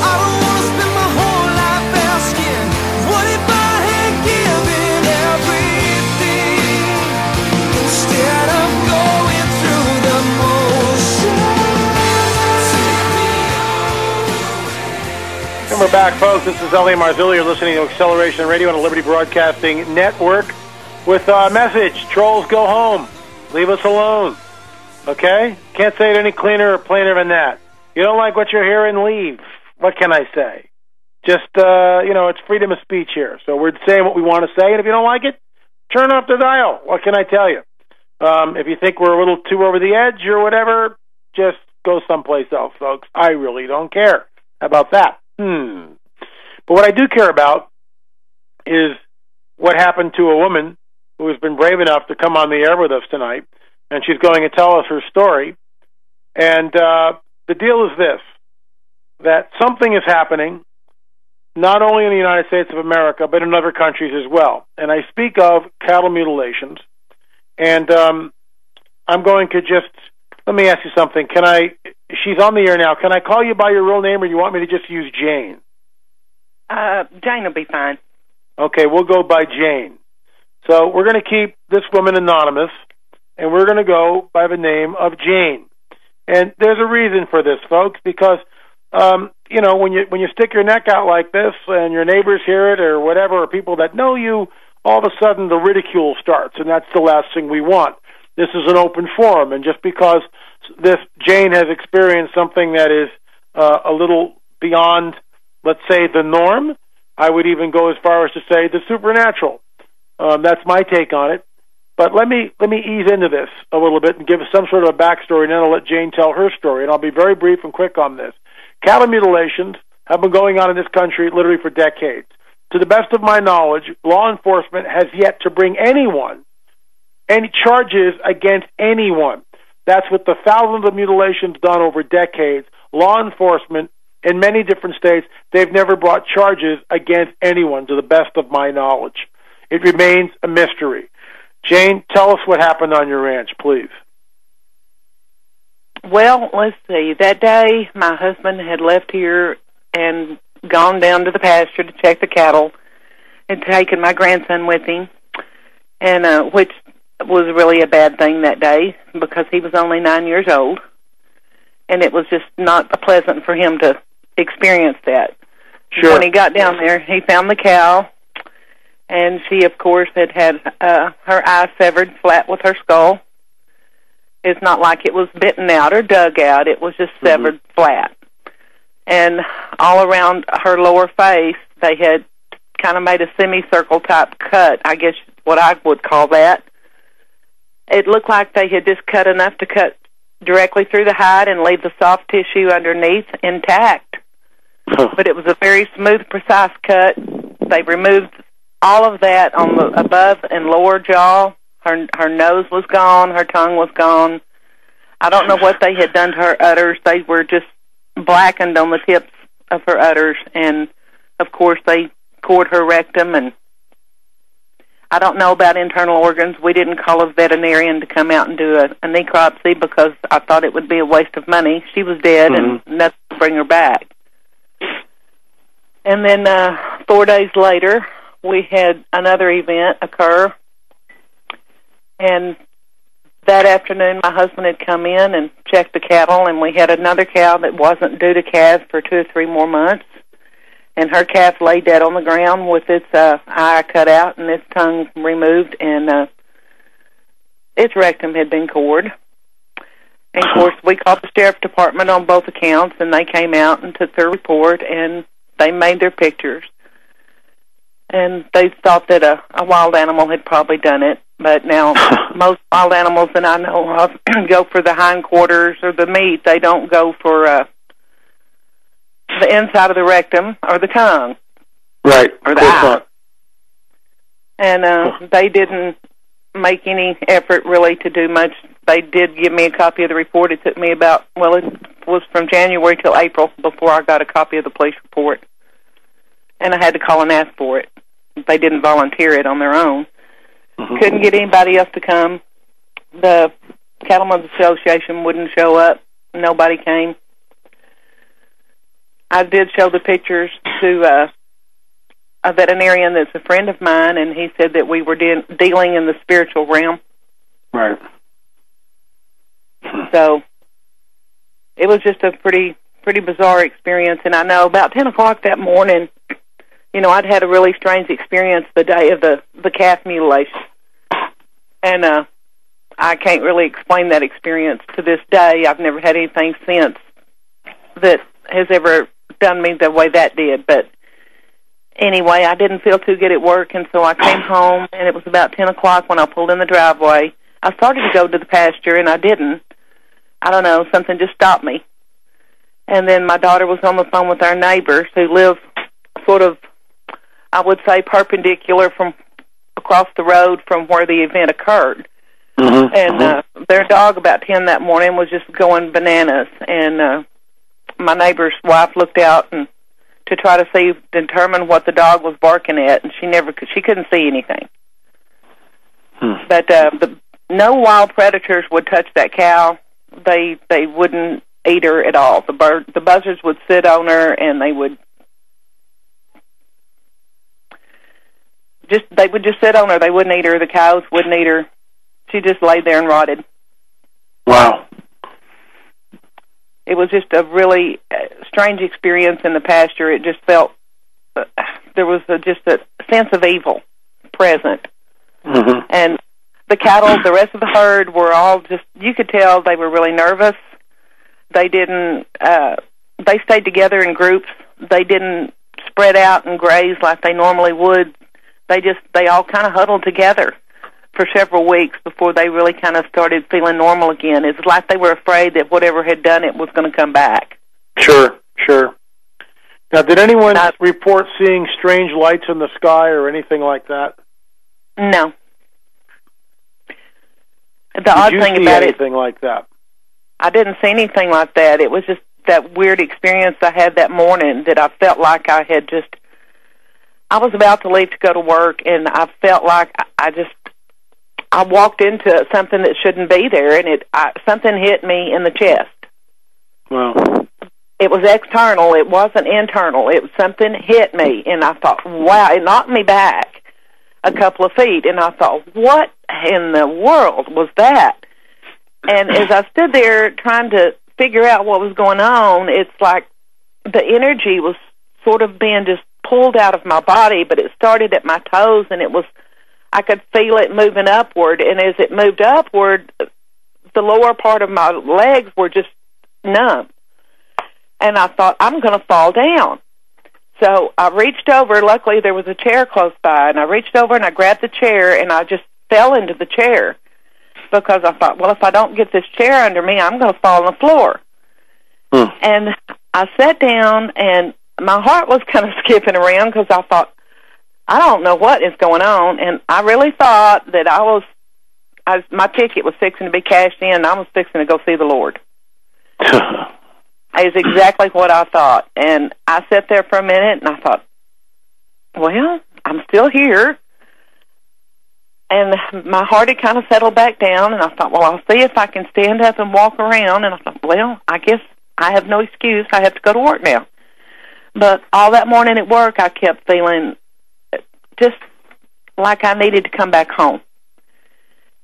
I don't wanna spend my whole life asking, what if I had given everything instead of going through the motions? And we're back, folks. This is Elliot Marzulli. You're listening to Acceleration Radio on the Liberty Broadcasting Network with a message: trolls, go home. Leave us alone. Okay? Can't say it any cleaner or plainer than that. You don't like what you're hearing, leave. What can I say? Just, it's freedom of speech here. So we're saying what we want to say, and if you don't like it, turn off the dial. What can I tell you? If you think we're a little too over the edge or whatever, just go someplace else, folks. I really don't care. How about that? But what I do care about is what happened to a woman who has been brave enough to come on the air with us tonight, and she's going to tell us her story. And the deal is this, that something is happening, not only in the United States of America, but in other countries as well. And I speak of cattle mutilations. And I'm going to just, let me ask you something. She's on the air now. Can I call you by your real name, or do you want me to just use Jane? Jane will be fine. Okay, we'll go by Jane. So we're going to keep this woman anonymous, and we're going to go by the name of Jane. And there's a reason for this, folks, because, when you stick your neck out like this and your neighbors hear it or whatever, or people that know you, all of a sudden the ridicule starts, and that's the last thing we want. This is an open forum, and just because this Jane has experienced something that is a little beyond, let's say, the norm, I would even go as far as to say the supernatural. That's my take on it. But let me ease into this a little bit and give some sort of a backstory, and then I'll let Jane tell her story, and I'll be very brief and quick on this. Cattle mutilations have been going on in this country literally for decades. To the best of my knowledge, law enforcement has yet to bring any charges against anyone. That's with the thousands of mutilations done over decades. Law enforcement in many different states, they've never brought charges against anyone, to the best of my knowledge. It remains a mystery. Jane, tell us what happened on your ranch, please. Well, let's see. That day, my husband had left here and gone down to the pasture to check the cattle and taken my grandson with him, and which was really a bad thing that day because he was only 9 years old, and it was just not pleasant for him to experience that. Sure. When he got down there, he found the cow, and she, of course, had her eye severed flat with her skull. It's not like it was bitten out or dug out. It was just severed flat. And all around her lower face, they had kind of made a semicircle type cut, I guess what I would call that. It looked like they had just cut enough to cut directly through the hide and leave the soft tissue underneath intact. But it was a very smooth, precise cut. They removed all of that on the above and lower jaw. Her nose was gone. Her tongue was gone. I don't know what they had done to her udders. They were just blackened on the tips of her udders. And, of course, they cored her rectum. And I don't know about internal organs. We didn't call a veterinarian to come out and do a necropsy because I thought it would be a waste of money. She was dead and nothing to bring her back. And then 4 days later, we had another event occur. And that afternoon, my husband had come in and checked the cattle, and we had another cow that wasn't due to calve for 2 or 3 more months. And her calf lay dead on the ground with its eye cut out and its tongue removed, and its rectum had been cored. And, of course, we called the sheriff's department on both accounts, and they came out and took their report, and they made their pictures. And they thought that a wild animal had probably done it. But now, most wild animals that I know of go for the hindquarters or the meat. They don't go for the inside of the rectum or the tongue. Right. Or the Of course eye. not. And they didn't make any effort really to do much. They did give me a copy of the report. It took me about, well, it was from January till April before I got a copy of the police report. And I had to call and ask for it. They didn't volunteer it on their own. Couldn't get anybody else to come. The Cattlemen's Association wouldn't show up. Nobody came. I did show the pictures to a veterinarian that's a friend of mine, and he said that we were dealing in the spiritual realm. Right. So it was just a pretty bizarre experience. And I know about 10 o'clock that morning, you know, I'd had a really strange experience the day of the calf mutilation. And I can't really explain that experience to this day. I've never had anything since that has ever done me the way that did. But anyway, I didn't feel too good at work, and so I came home, and it was about 10 o'clock when I pulled in the driveway. I started to go to the pasture, and I didn't. I don't know, something just stopped me. And then my daughter was on the phone with our neighbors who live sort of, I would say, perpendicular from across the road from where the event occurred. And their dog about 10 that morning was just going bananas. And my neighbor's wife looked out and to try to determine what the dog was barking at, and she couldn't see anything. But no wild predators would touch that cow. They wouldn't eat her at all. The buzzards would sit on her, and they would just sit on her. They wouldn't eat her. The cows wouldn't eat her. She just laid there and rotted. Wow. It was just a really strange experience in the pasture. It just felt there was just a sense of evil present. And the cattle, the rest of the herd, were all just, you could tell they were really nervous. They didn't, they stayed together in groups. They didn't spread out and graze like they normally would. They all kind of huddled together for several weeks before they really kind of started feeling normal again. It's like they were afraid that whatever had done it was going to come back. Sure. Now, did anyone report seeing strange lights in the sky or anything like that? No. The odd thing about it, anything like that? I didn't see anything like that. It was just that weird experience I had that morning that I felt like I was about to leave to go to work, and I felt like I walked into something that shouldn't be there, and something hit me in the chest. Wow. It was external. It wasn't internal. It was something hit me, and I thought, wow, it knocked me back a couple of feet, and I thought, what in the world was that? And as I stood there trying to figure out what was going on, it's like the energy was sort of being just pulled out of my body, but it started at my toes, and I could feel it moving upward, and as it moved upward, the lower part of my legs were just numb. And I thought, I'm going to fall down. So I reached over. Luckily, there was a chair close by, and I reached over and I grabbed the chair, and I just fell into the chair because I thought, well, if I don't get this chair under me, I'm going to fall on the floor. And I sat down, and my heart was kind of skipping around because I thought, I don't know what is going on, and I really thought that my ticket was fixing to be cashed in, and I was fixing to go see the Lord. Is exactly what I thought. And I sat there for a minute, and I thought, well, I'm still here. And my heart had kind of settled back down, and I thought, well, I'll see if I can stand up and walk around. And I thought, well, I guess I have no excuse. I have to go to work now. But all that morning at work, I kept feeling just like I needed to come back home.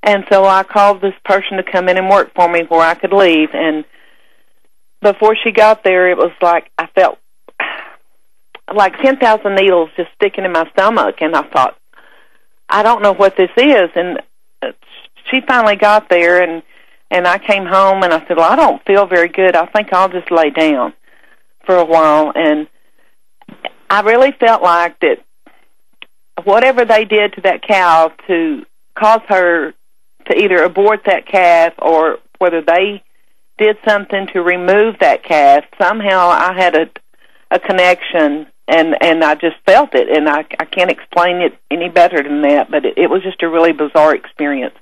And so I called this person to come in and work for me where I could leave, and before she got there, it was like I felt like 10,000 needles just sticking in my stomach, and I thought, I don't know what this is. And she finally got there, and I came home, and I said, well, I don't feel very good. I think I'll just lay down for a while. And I really felt like that whatever they did to that cow to cause her to either abort that calf or whether they did something to remove that calf, somehow I had a connection And I just felt it, and I can't explain it any better than that, but it was just a really bizarre experience.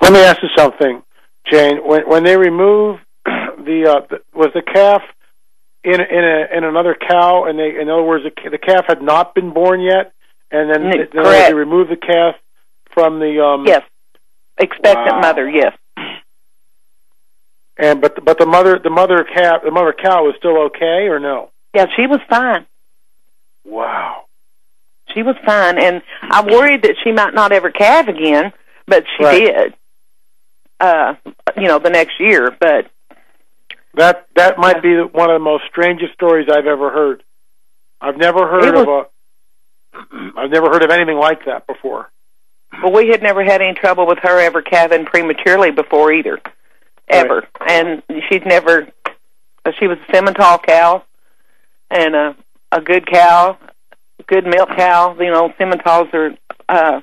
Let me ask you something, Jane. When they remove was the calf in another cow, and in other words, the calf had not been born yet, and then they removed the calf from the yes, expectant mother, yes. And but the mother cow was still okay, or no? Yeah, she was fine. Wow. She was fine, and I worried that she might not ever calve again, but she did. The next year, but that might be one of the most strangest stories I've ever heard. I've never heard of anything like that before. Well, we had never had any trouble with her ever calving prematurely before either, ever. Right. And she was a Simmental cow, and a good cow, good milk cow. You know, Simmentals are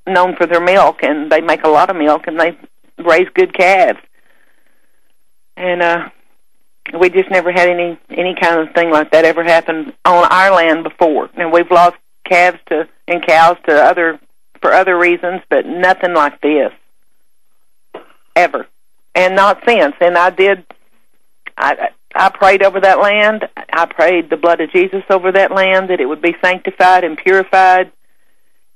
known for their milk, and they make a lot of milk, and they raise good calves. And we just never had any kind of thing like that ever happen on our land before. And we've lost calves and cows for other reasons, but nothing like this ever, and not since. And I prayed over that land. I prayed the blood of Jesus over that land, that it would be sanctified and purified,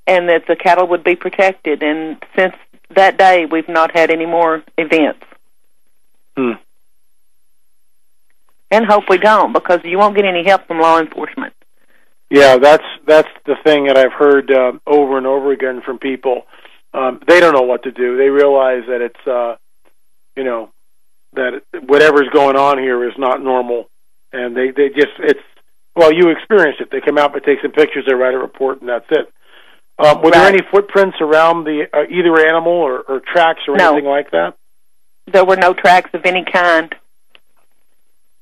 and that the cattle would be protected. And since that day, we've not had any more events. And hope we don't, because you won't get any help from law enforcement. Yeah, that's the thing that I've heard over and over again from people. They don't know what to do. They realize that it's, that whatever's going on here is not normal, and they just you experienced it. They come out and take some pictures, they write a report, and that's it. Were there any footprints around the either animal or tracks or anything like that? There were no tracks of any kind.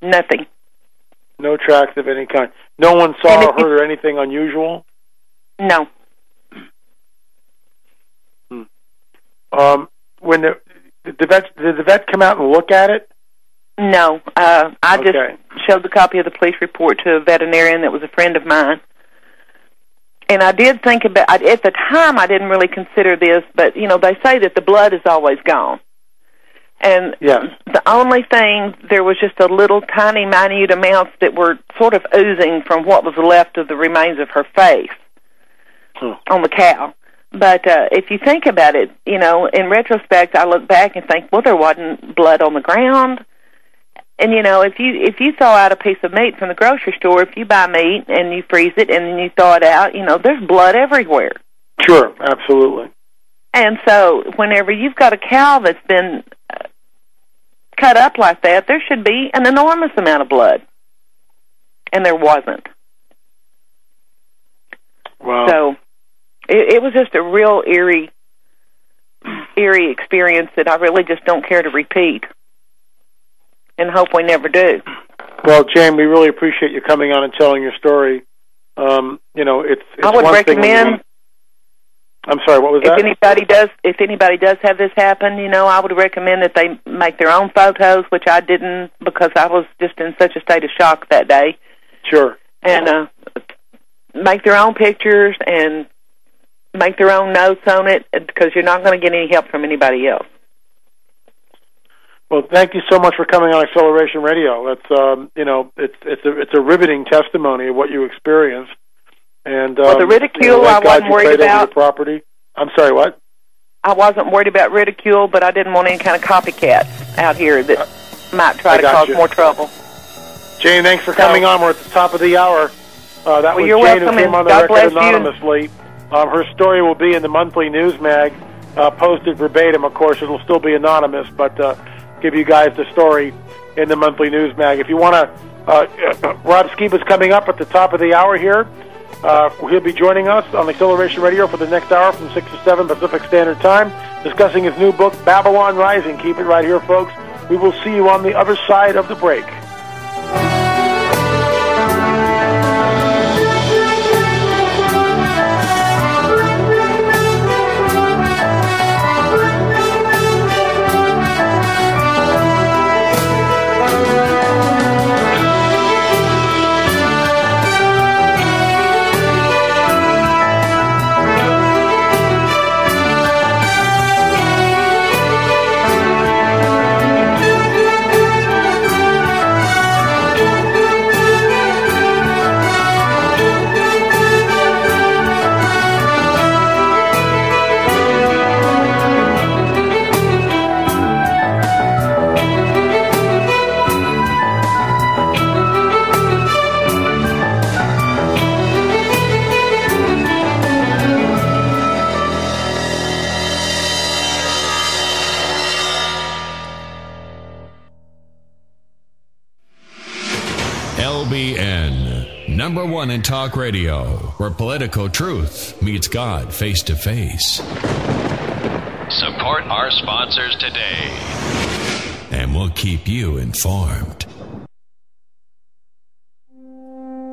Nothing. No tracks of any kind. No one saw or heard anything unusual? No. When did the vet come out and look at it? No. I just showed the copy of the police report to a veterinarian that was a friend of mine. And I did think about, at the time I didn't really consider this, but, they say that the blood is always gone. And the only thing, there was just a little tiny, minute amounts that were sort of oozing from what was left of the remains of her face on the cow. But if you think about it, in retrospect, I look back and think, well, there wasn't blood on the ground. And, if you thaw out a piece of meat from the grocery store, if you buy meat and you freeze it and then you thaw it out, there's blood everywhere. Sure, absolutely. And so whenever you've got a cow that's been cut up like that, there should be an enormous amount of blood. And there wasn't. Wow. So it was just a real eerie experience that I really just don't care to repeat, and hope we never do. Well, Jane, we really appreciate you coming on and telling your story. It's I would recommend. I'm sorry, what was that? If anybody does have this happen, I would recommend that they make their own photos, which I didn't because I was just in such a state of shock that day. Sure. And make their own pictures and make their own notes on it, because you're not going to get any help from anybody else. Well, thank you so much for coming on Acceleration Radio. That's it's a riveting testimony of what you experienced. And the ridicule I wasn't worried about. Property. I'm sorry, what? I wasn't worried about ridicule, but I didn't want any kind of copycat out here that might try to cause more trouble. Jane, thanks for coming on. We're at the top of the hour. That was Jane who came on the record anonymously. Her story will be in the monthly news mag, posted verbatim. Of course, it'll still be anonymous, but give you guys the story in the monthly news mag. If you want to, Rob Skiba's coming up at the top of the hour here. He'll be joining us on Acceleration Radio for the next hour from 6 to 7 Pacific Standard Time, discussing his new book, Babylon Rising. Keep it right here, folks. We will see you on the other side of the break. LBN, #1 in talk radio, where political truth meets God face to face. Support our sponsors today, and we'll keep you informed.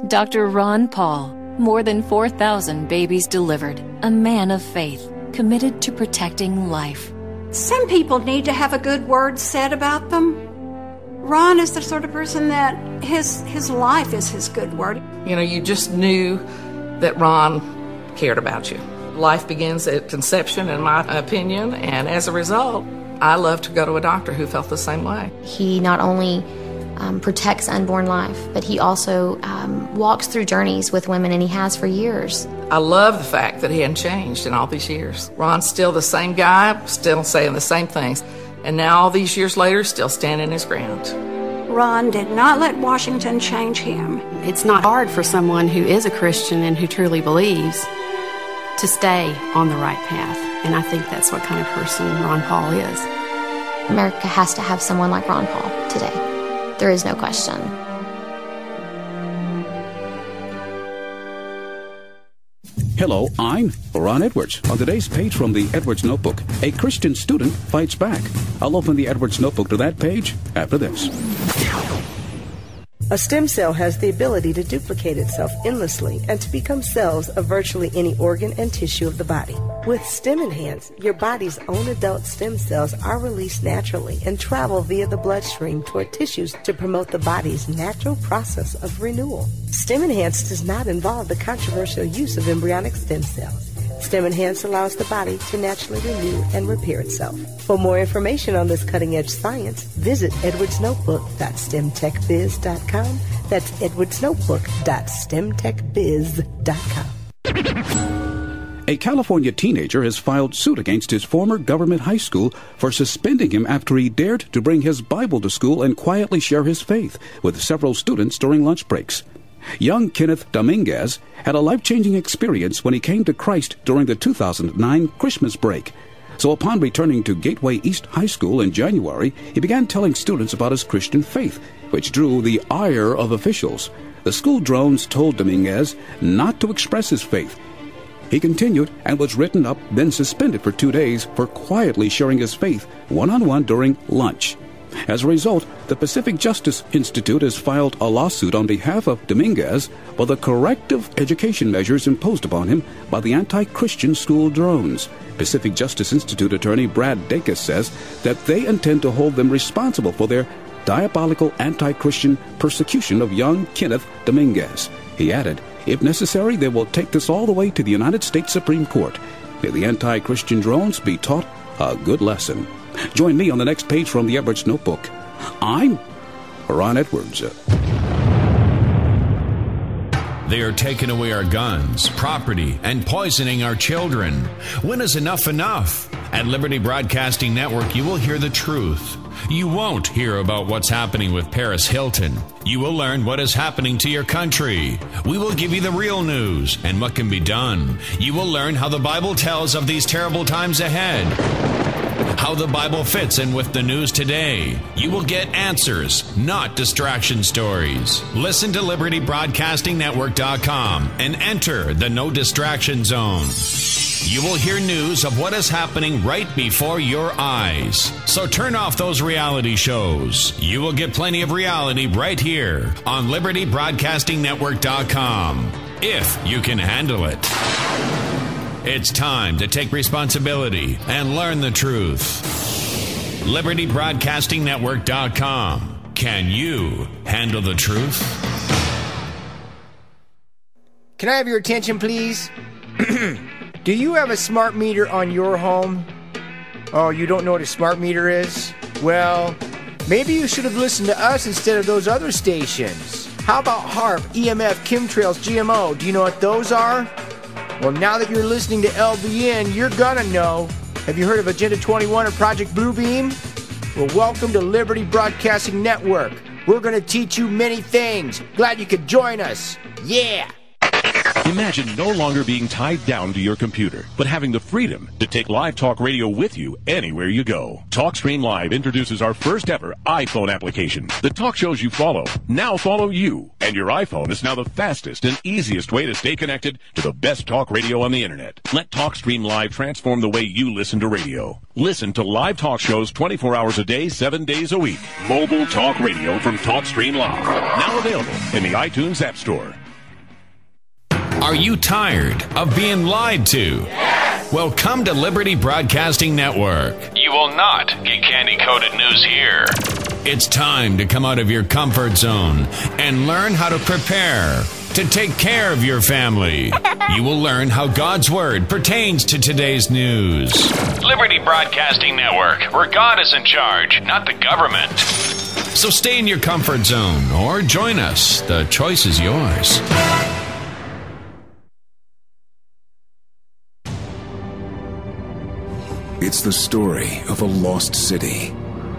Dr. Ron Paul, more than 4,000 babies delivered, a man of faith, committed to protecting life. Some people need to have a good word said about them. Ron is the sort of person that his life is his good word. You know, you just knew that Ron cared about you. Life begins at conception, in my opinion, and as a result, I love to go to a doctor who felt the same way. He not only protects unborn life, but he also walks through journeys with women, and he has for years. I love the fact that he hadn't changed in all these years. Ron's still the same guy, still saying the same things, and now all these years later, still standing his ground. Ron did not let Washington change him. It's not hard for someone who is a Christian and who truly believes to stay on the right path, and I think that's what kind of person Ron Paul is. America has to have someone like Ron Paul today. There is no question. Hello, I'm Ron Edwards. On today's page from the Edwards Notebook, a Christian student fights back. I'll open the Edwards Notebook to that page after this. A stem cell has the ability to duplicate itself endlessly and to become cells of virtually any organ and tissue of the body. With Stem Enhance, your body's own adult stem cells are released naturally and travel via the bloodstream toward tissues to promote the body's natural process of renewal. Stem Enhance does not involve the controversial use of embryonic stem cells. Stem Enhance allows the body to naturally renew and repair itself. For more information on this cutting-edge science, visit edwardsnotebook.stemtechbiz.com. That's edwardsnotebook.stemtechbiz.com. A California teenager has filed suit against his former government high school for suspending him after he dared to bring his Bible to school and quietly share his faith with several students during lunch breaks. Young Kenneth Dominguez had a life-changing experience when he came to Christ during the 2009 Christmas break. So upon returning to Gateway East High School in January, he began telling students about his Christian faith, which drew the ire of officials. The school drones told Dominguez not to express his faith. He continued and was written up, then suspended for 2 days for quietly sharing his faith one-on-one during lunch. As a result, the Pacific Justice Institute has filed a lawsuit on behalf of Dominguez for the corrective education measures imposed upon him by the anti-Christian school drones. Pacific Justice Institute attorney Brad Dacus says that they intend to hold them responsible for their diabolical anti-Christian persecution of young Kenneth Dominguez. He added, if necessary, they will take this all the way to the United States Supreme Court. May the anti-Christian drones be taught a good lesson. Join me on the next page from the Edwards Notebook. I'm Ron Edwards. They are taking away our guns, property, and poisoning our children. When is enough enough? At Liberty Broadcasting Network, you will hear the truth. You won't hear about what's happening with Paris Hilton. You will learn what is happening to your country. We will give you the real news and what can be done. You will learn how the Bible tells of these terrible times ahead. How the Bible fits in with the news today. You will get answers, not distraction stories. Listen to LibertyBroadcastingNetwork.com and enter the no distraction zone. You will hear news of what is happening right before your eyes. So turn off those reality shows. You will get plenty of reality right here on LibertyBroadcastingNetwork.com, if you can handle it. It's time to take responsibility and learn the truth. LibertyBroadcastingNetwork.com. Can you handle the truth? Can I have your attention, please? Do you have a smart meter on your home? Oh, you don't know what a smart meter is? Well, maybe you should have listened to us instead of those other stations. How about HARP, EMF, Chemtrails, GMO? Do you know what those are? Well, now that you're listening to LBN, you're gonna know. Have you heard of Agenda 21 or Project Bluebeam? Well, welcome to Liberty Broadcasting Network. We're gonna teach you many things. Glad you could join us. Yeah! Imagine no longer being tied down to your computer, but having the freedom to take live talk radio with you anywhere you go. TalkStream Live introduces our first ever iPhone application. The talk shows you follow now follow you, and your iPhone is now the fastest and easiest way to stay connected to the best talk radio on the internet. Let TalkStream Live transform the way you listen to radio. Listen to live talk shows 24 hours a day, 7 days a week. Mobile talk radio from TalkStream Live. Now available in the iTunes App Store. Are you tired of being lied to? Yes! Well, come to Liberty Broadcasting Network. You will not get candy-coated news here. It's time to come out of your comfort zone and learn how to prepare to take care of your family. You will learn how God's Word pertains to today's news. Liberty Broadcasting Network, where God is in charge, not the government. So stay in your comfort zone or join us. The choice is yours. It's the story of a lost city,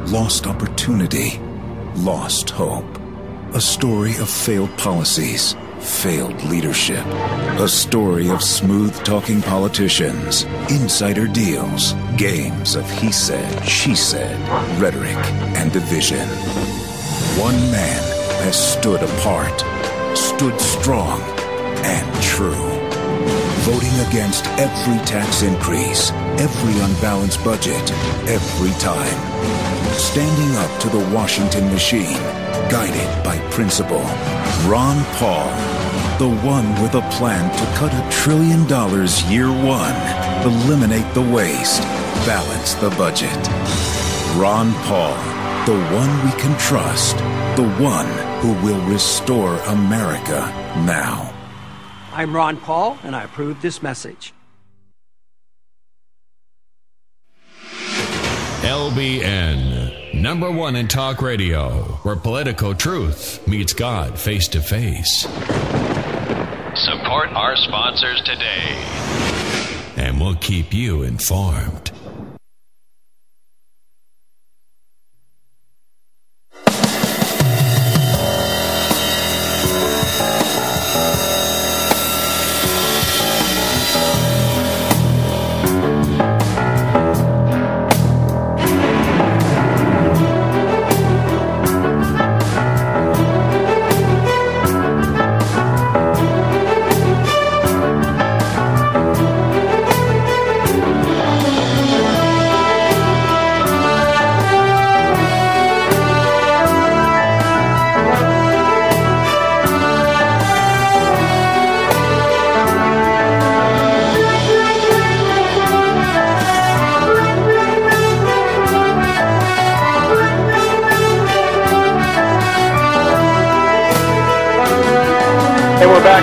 lost opportunity, lost hope. A story of failed policies, failed leadership. A story of smooth-talking politicians, insider deals, games of he said, she said, rhetoric, and division. One man has stood apart, stood strong, and true. Voting against every tax increase, every unbalanced budget, every time. Standing up to the Washington machine, guided by principle. Ron Paul, the one with a plan to cut $1 trillion year one, eliminate the waste, balance the budget. Ron Paul, the one we can trust, the one who will restore America now. I'm Ron Paul, and I approve this message. LBN, number one in talk radio, where political truth meets God face to face. Support our sponsors today, and we'll keep you informed.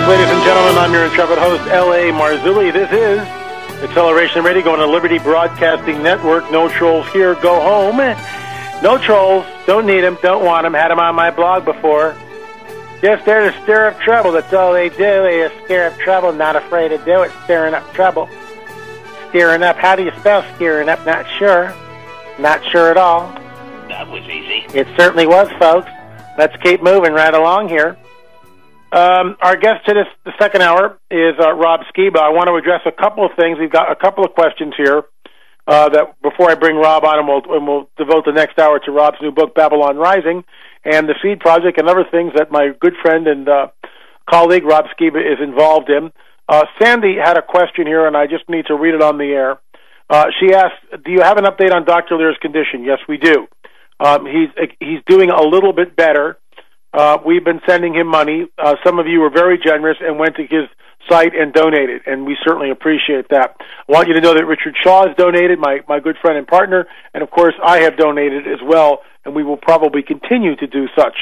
Ladies and gentlemen, I'm your intrepid host, L.A. Marzulli. This is Acceleration Radio, going to Liberty Broadcasting Network. No trolls here. Go home. No trolls. Don't need them. Don't want them. Had them on my blog before. Just there to stir up trouble. That's all they do. They just stir up trouble. Not afraid to do it. Stirring up trouble. Stirring up. How do you spell stirring up? Not sure. Not sure at all. That was easy. It certainly was, folks. Let's keep moving right along here. Our guest to the second hour is Rob Skiba. I want to address a couple of things. We've got a couple of questions here that before I bring Rob on, and we'll devote the next hour to Rob's new book, Babylon Rising, and the Seed Project, and other things that my good friend and colleague Rob Skiba is involved in. Sandy had a question here, and I just need to read it on the air. She asked, do you have an update on Dr. Lear's condition? Yes, we do. He's doing a little bit better. We've been sending him money. Some of you were very generous and went to his site and donated, and we certainly appreciate that. I want you to know that Richard Shaw has donated, my good friend and partner, and of course I have donated as well, and we will probably continue to do such.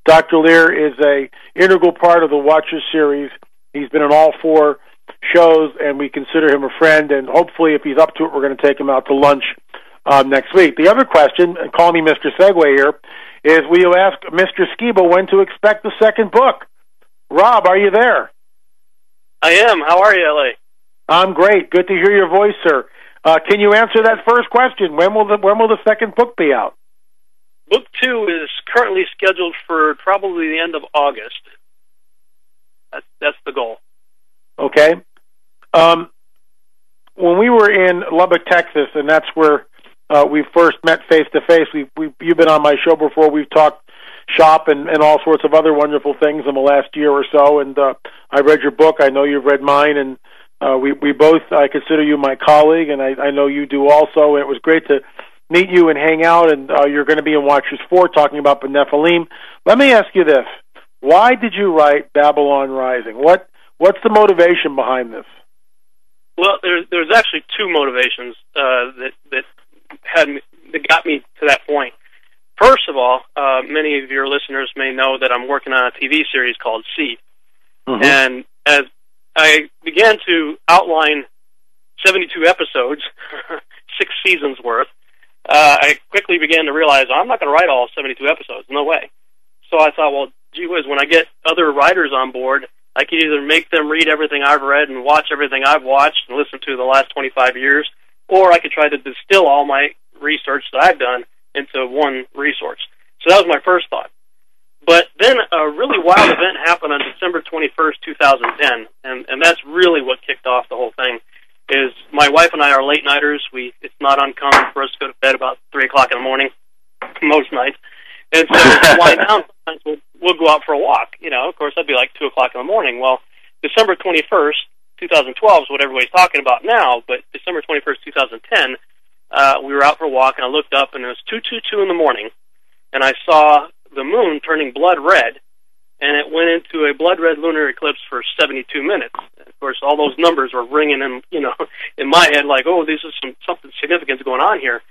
Dr. Lear is a integral part of the Watchers series. He's been on all 4 shows, and we consider him a friend, and hopefully if he's up to it, we're going to take him out to lunch next week. The other question, and call me Mr. Segway here, is will you ask Mr. Skiba when to expect the second book? Rob, are you there? I am. How are you, L.A.? I'm great. Good to hear your voice, sir. Can you answer that first question? When will the second book be out? Book 2 is currently scheduled for probably the end of August. That's the goal. Okay? When we were in Lubbock, Texas, and that's where we first met face-to-face, you've been on my show before. We've talked shop and all sorts of other wonderful things in the last year or so, and I read your book. I know you've read mine, and we both, I consider you my colleague, and I know you do also. It was great to meet you and hang out, and you're going to be in Watchers 4 talking about the Nephilim. Let me ask you this. Why did you write Babylon Rising? What's the motivation behind this? Well, there's actually two motivations that got me to that point. First of all, many of your listeners may know that I'm working on a TV series called Seed. Mm-hmm. And as I began to outline 72 episodes, 6 seasons worth, I quickly began to realize I'm not going to write all 72 episodes. No way. So I thought, well, gee whiz, when I get other writers on board, I could either make them read everything I've read and watch everything I've watched and listen to the last 25 years, or I could try to distill all my research that I've done into one resource. So that was my first thought. But then a really wild event happened on December 21st, 2010, and that's really what kicked off the whole thing. Is my wife and I are late-nighters. It's not uncommon for us to go to bed about 3 o'clock in the morning most nights. And so to wind down, sometimes we'll go out for a walk. You know, of course, that'd be like 2 o'clock in the morning. Well, December 21st, 2012 is what everybody's talking about now, but December 21st, 2010, we were out for a walk, and I looked up, and it was 2:22 in the morning, and I saw the moon turning blood red, and it went into a blood red lunar eclipse for 72 minutes. And of course, all those numbers were ringing in my head like, oh, this is something significant going on here.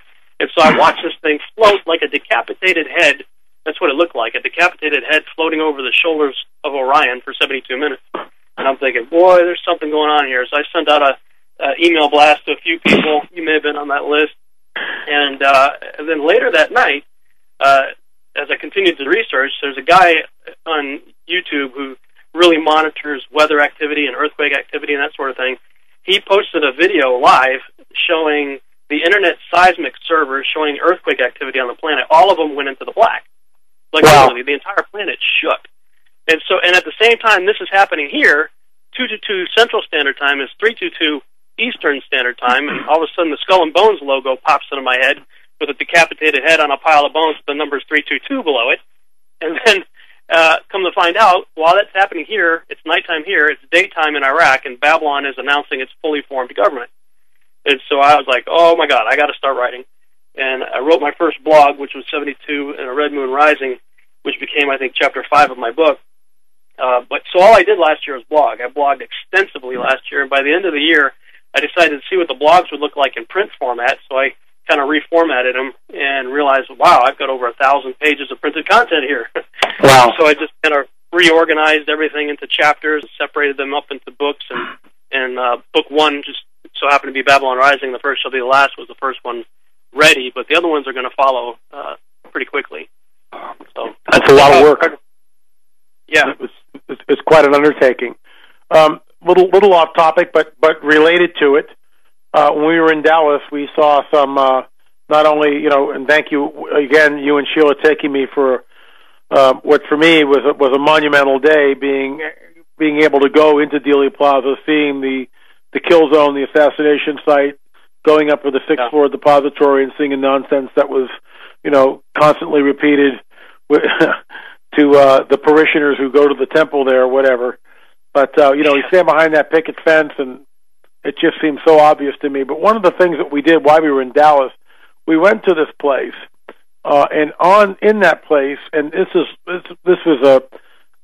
And so I watched this thing float like a decapitated head. That's what it looked like, a decapitated head floating over the shoulders of Orion for 72 minutes. And I'm thinking, boy, there's something going on here. So I sent out a email blast to a few people. You may have been on that list. And then later that night, as I continued to research, there's a guy on YouTube who really monitors weather activity and earthquake activity and that sort of thing. He posted a video live showing the internet seismic servers showing earthquake activity on the planet. All of them went into the black. Like, wow. Literally, the entire planet shook. And at the same time this is happening here, 2:22 Central Standard Time is 3:22 Eastern Standard Time, and all of a sudden the Skull and Bones logo pops into my head with a decapitated head on a pile of bones with the numbers 322 below it. And then come to find out, while that's happening here, it's nighttime here, it's daytime in Iraq, and Babylon is announcing its fully formed government. And so I was like, oh my God, I got to start writing. And I wrote my first blog, which was 72 and a Red Moon Rising, which became, I think, chapter 5 of my book. But so all I did last year was blog. I blogged extensively last year, and by the end of the year, I decided to see what the blogs would look like in print format, so I kind of reformatted them and realized, wow, I've got over 1,000 pages of printed content here. Wow. So I just kind of reorganized everything into chapters, separated them up into books, and book 1 just so happened to be Babylon Rising. The first shall be the last was the first one ready, but the other ones are going to follow pretty quickly. So that's a lot of work. Yeah. It's quite an undertaking. Little off topic, but related to it. When we were in Dallas, we saw some, not only, and thank you again, you and Sheila taking me for what for me was a monumental day, being able to go into Dealey Plaza, seeing the kill zone, the assassination site, going up to the 6th floor depository and seeing a nonsense that was, constantly repeated to the parishioners who go to the temple there or whatever. But, you stand behind that picket fence, and it just seemed so obvious to me. But one of the things that we did while we were in Dallas, we went to this place, and in that place, and this was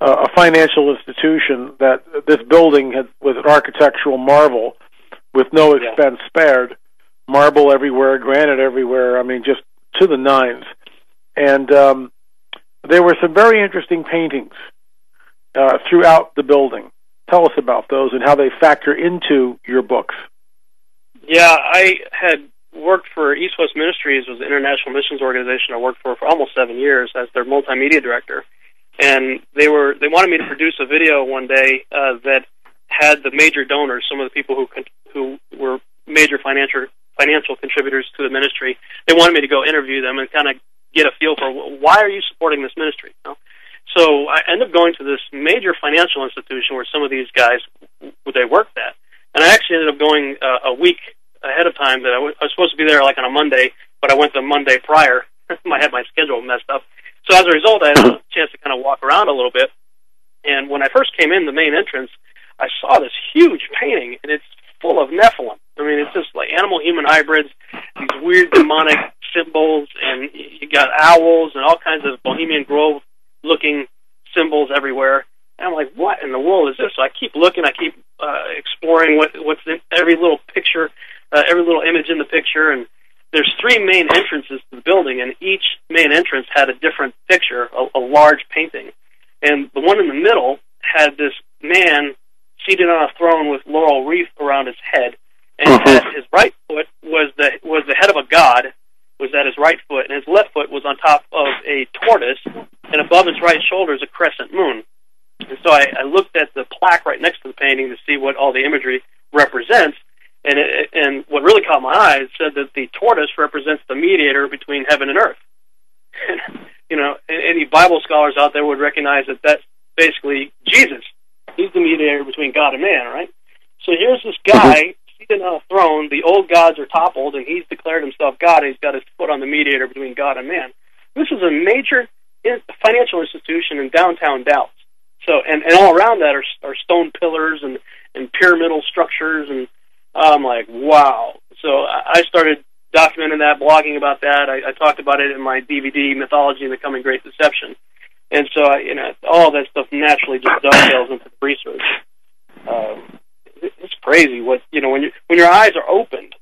a financial institution, that this building was an architectural marvel with no expense spared, marble everywhere, granite everywhere, I mean, just to the nines. And there were some very interesting paintings throughout the building. Tell us about those and how they factor into your books. Yeah, I had worked for East West Ministries, was the international missions organization I worked for almost 7 years as their multimedia director. And they wanted me to produce a video one day that had the major donors, some of the people who were major financial contributors to the ministry. They wanted me to go interview them and kind of get a feel for why are you supporting this ministry. So I ended up going to this major financial institution where some of these guys, they worked at. And I actually ended up going a week ahead of time. That I was supposed to be there like on a Monday, but I went the Monday prior. I had my schedule messed up. So as a result, I had a chance to kind of walk around a little bit. And when I first came in the main entrance, I saw this huge painting, and it's full of Nephilim. I mean, it's just like animal-human hybrids, these weird demonic symbols, and you got owls and all kinds of Bohemian Grove-looking symbols everywhere. And I'm like, what in the world is this? So I keep looking, I keep exploring what's in every little picture, every little image in the picture, and there's 3 main entrances to the building, and each main entrance had a different picture, a large painting. And the one in the middle had this man seated on a throne with laurel wreath around his head, and his right foot was the head of a god, was at his right foot, and his left foot was on top of a tortoise, and above his right shoulder is a crescent moon. And so I looked at the plaque right next to the painting to see what all the imagery represents, and what really caught my eye said that the tortoise represents the mediator between heaven and earth. You know, any Bible scholars out there would recognize that that's basically Jesus. He's the mediator between God and man, right? So here's this guy seated on a throne. The old gods are toppled, and he's declared himself God, and he's got his foot on the mediator between God and man. This is a major financial institution in downtown Dallas. So, and all around that are stone pillars and pyramidal structures, and I'm like, wow. So I started documenting that, blogging about that. I talked about it in my DVD, Mythology and the Coming Great Deception. And so, all that stuff naturally just dovetails into the research. It's crazy what, when your eyes are opened,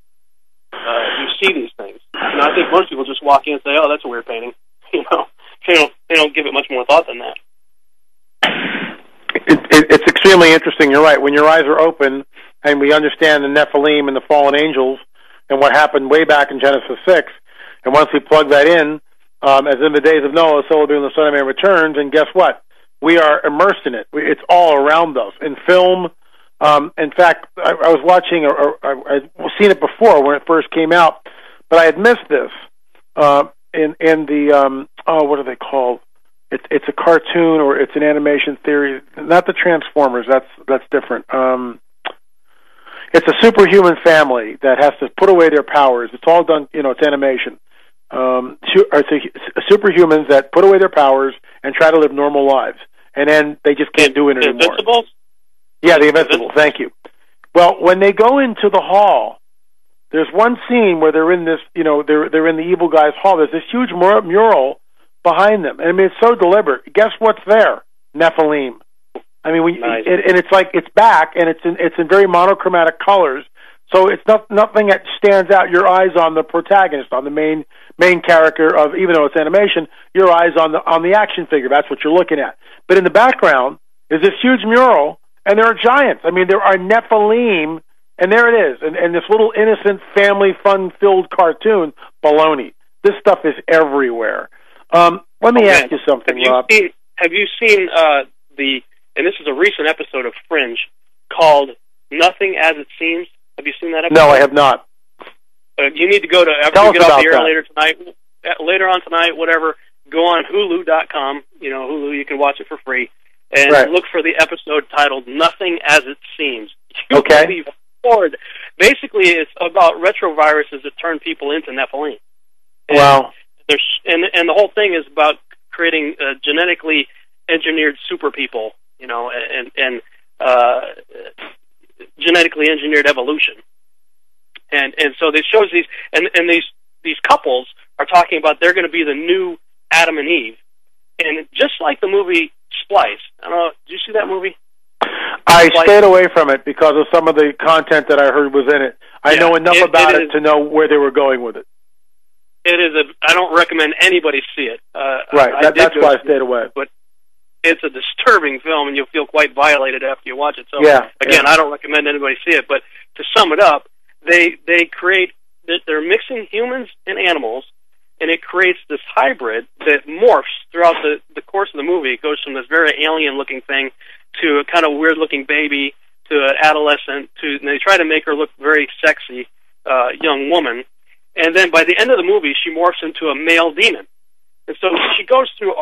you see these things. I think most people just walk in and say, oh, that's a weird painting. They don't give it much more thought than that. It's extremely interesting. You're right. When your eyes are open and we understand the Nephilim and the fallen angels and what happened way back in Genesis 6, and once we plug that in, as in the days of Noah, so will be when the Son of Man returns, and guess what? We are immersed in it. It's all around us. In film, in fact, I was watching, I'd seen it before when it first came out, but I had missed this in the, what are they called? It's a cartoon, or it's an animation theory. Not the Transformers. That's different. It's a superhuman family that has to put away their powers. It's all done. It's animation. Superhumans that put away their powers and try to live normal lives, and then they just can't do it anymore. Invincibles? Yeah, the Invincibles. Thank you. Well, when they go into the hall, there's one scene where they're in this. They're in the evil guy's hall. There's this huge mural behind them. I mean, it's so deliberate. Guess what's there? Nephilim. I mean, nice. And it's like it's back, and it's in very monochromatic colors. So it's nothing that stands out. Your eyes on the protagonist, on the main character of, even though it's animation, your eyes on the action figure. That's what you're looking at. But in the background is this huge mural, and there are giants. I mean, there are Nephilim, and there it is. And this little innocent family fun-filled cartoon, baloney. This stuff is everywhere. Let me ask you something, Rob. Have you seen and this is a recent episode of Fringe, called Nothing As It Seems? Have you seen that episode? No, I have not. You need to go to, after you get off the air later on tonight, whatever, go on Hulu.com, Hulu, you can watch it for free, and look for the episode titled Nothing As It Seems. Okay. Basically, it's about retroviruses that turn people into Nephilim. Wow. And the whole thing is about creating genetically engineered super people, and genetically engineered evolution. And so it shows these, and these couples are talking about they're going to be the new Adam and Eve. And just like the movie Splice, I don't know, did you see that movie? I stayed away from it because of some of the content that I heard was in it. I know enough about it to know where they were going with it. It is I don't recommend anybody see it. Right, that's why I stayed away. But it's a disturbing film, and you'll feel quite violated after you watch it. So, I don't recommend anybody see it. But to sum it up, they're mixing humans and animals, and it creates this hybrid that morphs throughout the course of the movie. It goes from this very alien-looking thing to a kind of weird-looking baby to an adolescent, and they try to make her look very sexy young woman. And then by the end of the movie, she morphs into a male demon. And so she goes through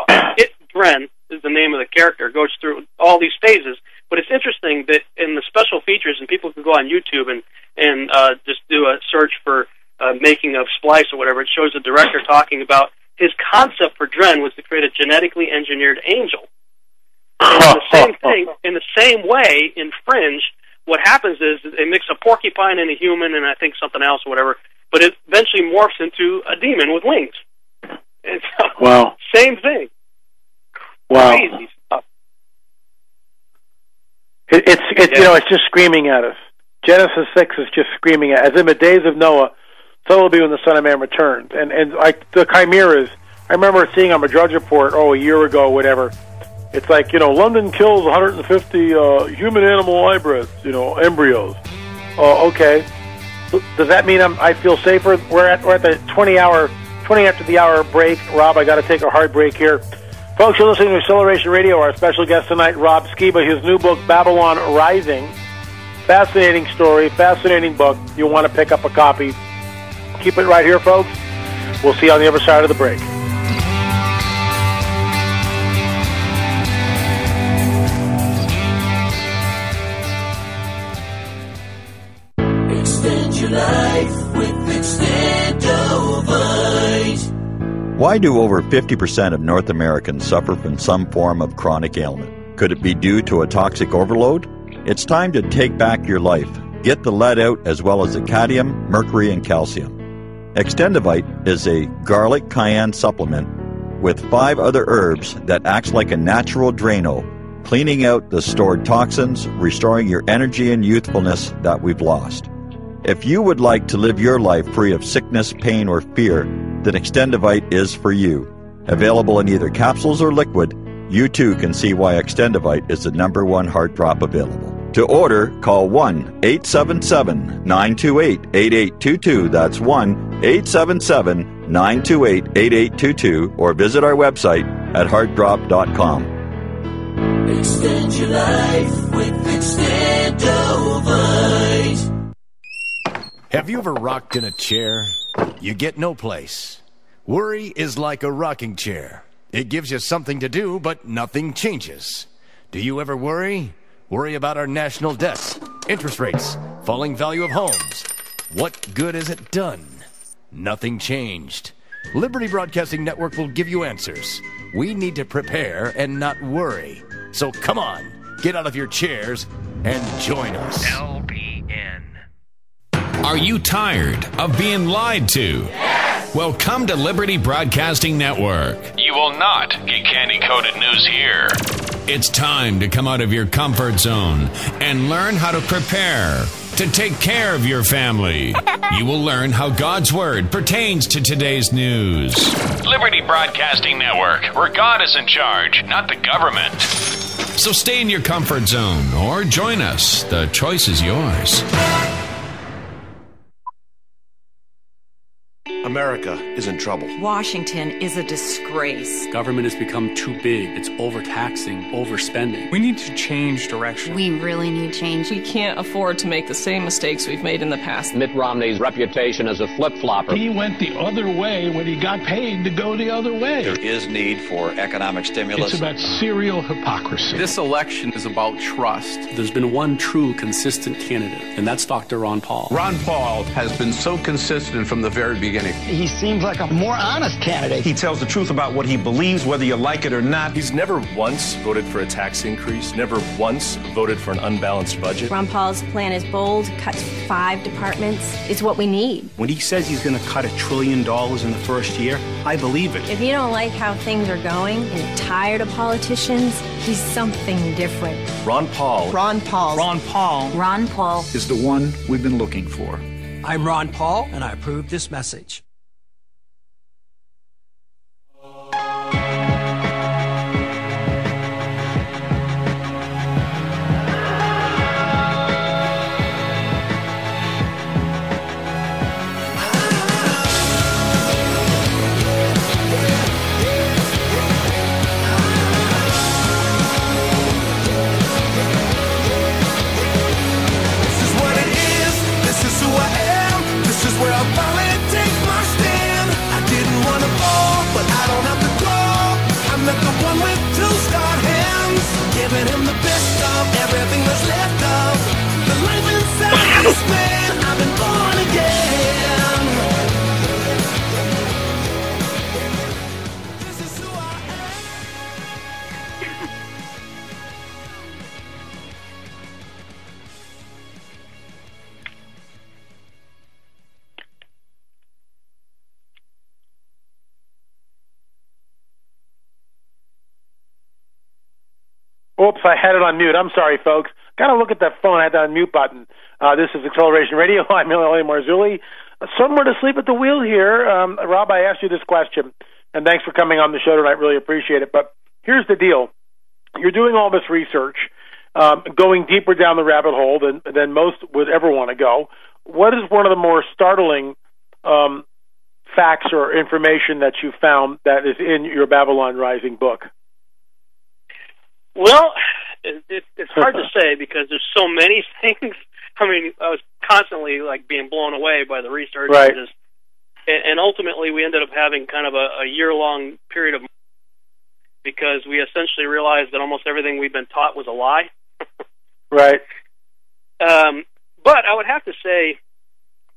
Dren, is the name of the character. It goes through all these phases. But it's interesting that in the special features, and people can go on YouTube and just do a search for making of Splice or whatever, it shows the director talking about his concept for Dren was to create a genetically engineered angel. And the same thing, in the same way, in Fringe, what happens is they mix a porcupine and a human and I think something else or whatever, but it eventually morphs into a demon with wings. And so, wow. Same thing. Wow. Crazy stuff. It's just screaming at us. Genesis 6 is just screaming at us. As in the days of Noah, so will be when the Son of Man returns. And like the chimeras, I remember seeing on a Drudge Report, a year ago, whatever. It's like, London kills 150 human-animal hybrids, embryos. Okay. Does that mean I feel safer? We're at the 20 after the hour break. Rob, I got to take a hard break here. Folks, you're listening to Acceleration Radio. Our special guest tonight, Rob Skiba, his new book, Babylon Rising. Fascinating story, fascinating book. You'll want to pick up a copy. Keep it right here, folks. We'll see you on the other side of the break. Extend your life with Extendovite. Why do over 50% of North Americans suffer from some form of chronic ailment? Could it be due to a toxic overload? It's time to take back your life. Get the lead out as well as the cadmium, mercury, and calcium. Extendovite is a garlic cayenne supplement with 5 other herbs that acts like a natural Drano, cleaning out the stored toxins, restoring your energy and youthfulness that we've lost. If you would like to live your life free of sickness, pain, or fear, then Extendovite is for you. Available in either capsules or liquid, you too can see why Extendovite is the #1 heart drop available. To order, call 1-877-928-8822. That's 1-877-928-8822, or visit our website at heartdrop.com. Extend your life with Extendovite. Have you ever rocked in a chair? You get no place. Worry is like a rocking chair. It gives you something to do, but nothing changes. Do you ever worry? Worry about our national debt, interest rates, falling value of homes. What good has it done? Nothing changed. Liberty Broadcasting Network will give you answers. We need to prepare and not worry. So come on, get out of your chairs and join us. LBN. Are you tired of being lied to? Yes! Well, come to Liberty Broadcasting Network. You will not get candy-coated news here. It's time to come out of your comfort zone and learn how to prepare to take care of your family. You will learn how God's Word pertains to today's news. Liberty Broadcasting Network, where God is in charge, not the government. So stay in your comfort zone or join us. The choice is yours. America is in trouble. Washington is a disgrace. Government has become too big. It's overtaxing, overspending. We need to change direction. We really need change. We can't afford to make the same mistakes we've made in the past. Mitt Romney's reputation as a flip-flopper. He went the other way when he got paid to go the other way. There is need for economic stimulus. It's about serial hypocrisy. This election is about trust. There's been one true, consistent candidate, and that's Dr. Ron Paul. Ron Paul has been so consistent from the very beginning. He seems like a more honest candidate. He tells the truth about what he believes, whether you like it or not. He's never once voted for a tax increase, never once voted for an unbalanced budget. Ron Paul's plan is bold, cuts 5 departments. It's what we need. When he says he's going to cut $1 trillion in the first year, I believe it. If you don't like how things are going and you're tired of politicians, he's something different. Ron Paul. Ron Paul. Ron Paul. Ron Paul is the one we've been looking for. I'm Ron Paul, and I approve this message. Where I finally take my Whoops, I had it on mute. I'm sorry, folks. Got to look at that phone. I had that on mute button. This is Acceleration Radio. I'm L.A. Marzulli. Somewhere to sleep at the wheel here. Rob, I asked you this question, and thanks for coming on the show tonight. Really appreciate it. But here's the deal. You're doing all this research, going deeper down the rabbit hole than most would ever want to go. What is one of the more startling facts or information that you found that is in your Babylon Rising book? Well, it's hard to say because there's so many things. I mean, I was constantly like being blown away by the research, right? And ultimately, we ended up having kind of a year-long period of because we essentially realized that almost everything we've been taught was a lie. Right. But I would have to say,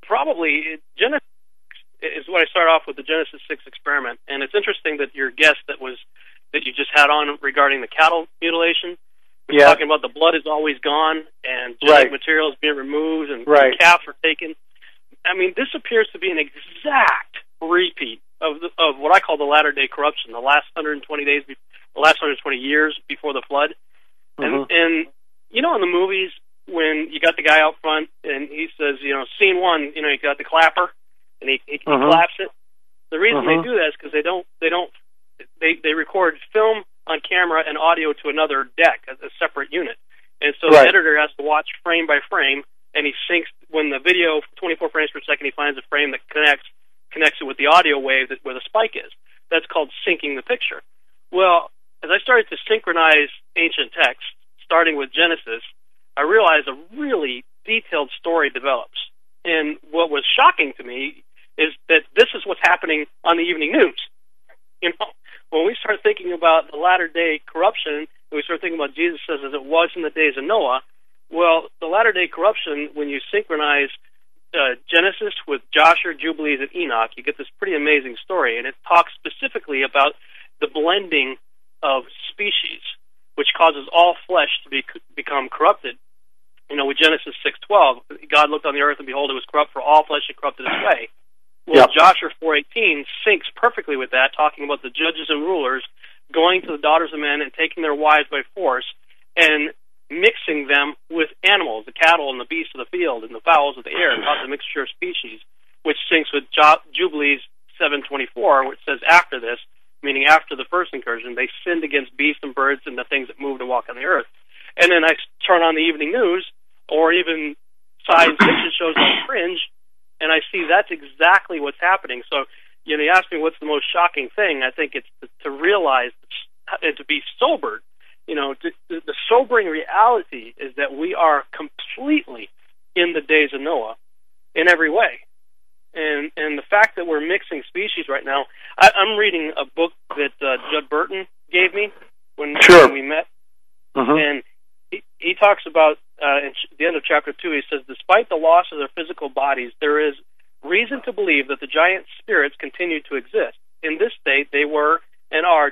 probably Genesis is what I start off with, the Genesis 6 experiment, and it's interesting that your guest that you just had on regarding the cattle mutilation. We're talking about the blood is always gone and genetic material is being removed and calves are taken. I mean, this appears to be an exact repeat of what I call the latter-day corruption, the last 120 years before the flood. Mm-hmm. And you know, in the movies, when you got the guy out front and he says, you know, scene one, you know, you got the clapper and he claps it. The reason they do that is because they record film on camera and audio to another deck, a separate unit. And so the editor has to watch frame by frame, and he syncs when the video, 24 frames per second, he finds a frame that connects it with the audio wave where the spike is. That's called syncing the picture. Well, as I started to synchronize ancient texts, starting with Genesis, I realized a really detailed story develops. And what was shocking to me is that this is what's happening on the evening news. You know, when we start thinking about the latter-day corruption, and we start thinking about Jesus as it was in the days of Noah, well, the latter-day corruption, when you synchronize Genesis with Joshua, Jubilees, and Enoch, you get this pretty amazing story, and it talks specifically about the blending of species, which causes all flesh to become corrupted. You know, with Genesis 6:12, God looked on the earth, and behold, it was corrupt, for all flesh had corrupted its way. Well, Joshua 4:18 syncs perfectly with that, talking about the judges and rulers going to the daughters of men and taking their wives by force and mixing them with animals, the cattle and the beasts of the field and the fowls of the air, and cause a mixture of species, which syncs with Jubilees 7:24, which says after this, meaning after the first incursion, they sinned against beasts and birds and the things that move and walk on the earth. And then I turn on the evening news, or even science fiction shows on Fringe, and I see that's exactly what's happening. So, you know, you ask me what's the most shocking thing, I think it's to realize and to be sobered. You know, the sobering reality is that we are completely in the days of Noah in every way. And the fact that we're mixing species right now, I'm reading a book that Judd Burton gave me when we met, and he talks about, at the end of chapter 2, he says, despite the loss of their physical bodies, there is reason to believe that the giant spirits continue to exist. In this state, they were and are,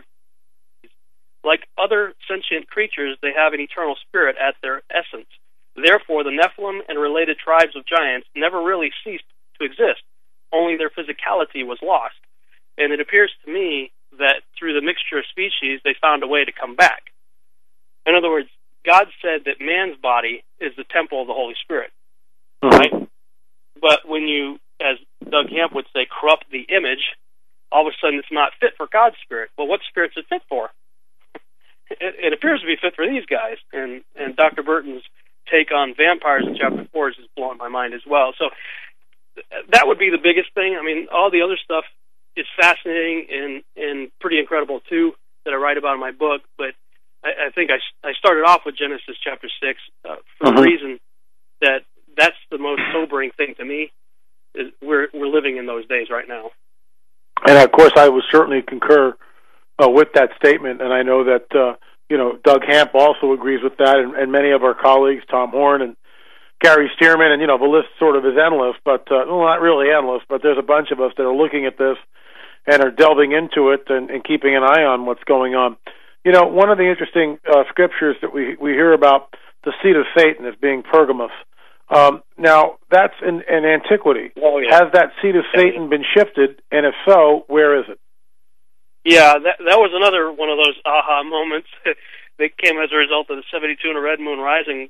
like other sentient creatures, they have an eternal spirit at their essence. Therefore, the Nephilim and related tribes of giants never really ceased to exist. Only their physicality was lost. And it appears to me that through the mixture of species, they found a way to come back. In other words, God said that man's body is the temple of the Holy Spirit, right? But when you, as Doug Hamp would say, corrupt the image, all of a sudden it's not fit for God's spirit. Well, what spirit's it fit for? It appears to be fit for these guys, and Dr. Burton's take on vampires in chapter 4 is just blowing my mind as well. So that would be the biggest thing. I mean, all the other stuff is fascinating and pretty incredible too that I write about in my book, but I think I started off with Genesis chapter 6 for the reason that that's the most sobering thing to me. Is we're living in those days right now. And of course, I would certainly concur with that statement, and I know that Doug Hamp also agrees with that, and many of our colleagues, Tom Horn and Gary Stearman, and the list sort of is endless, but well, not really endless, but there's a bunch of us that are looking at this and are delving into it and keeping an eye on what's going on. One of the interesting scriptures that we hear about the seat of Satan as being Pergamos. Now, that's in antiquity. Oh, yeah. Has that seat of Satan been shifted, and if so, where is it? Yeah, that was another one of those aha moments. that came as a result of the 72 and a Red Moon Rising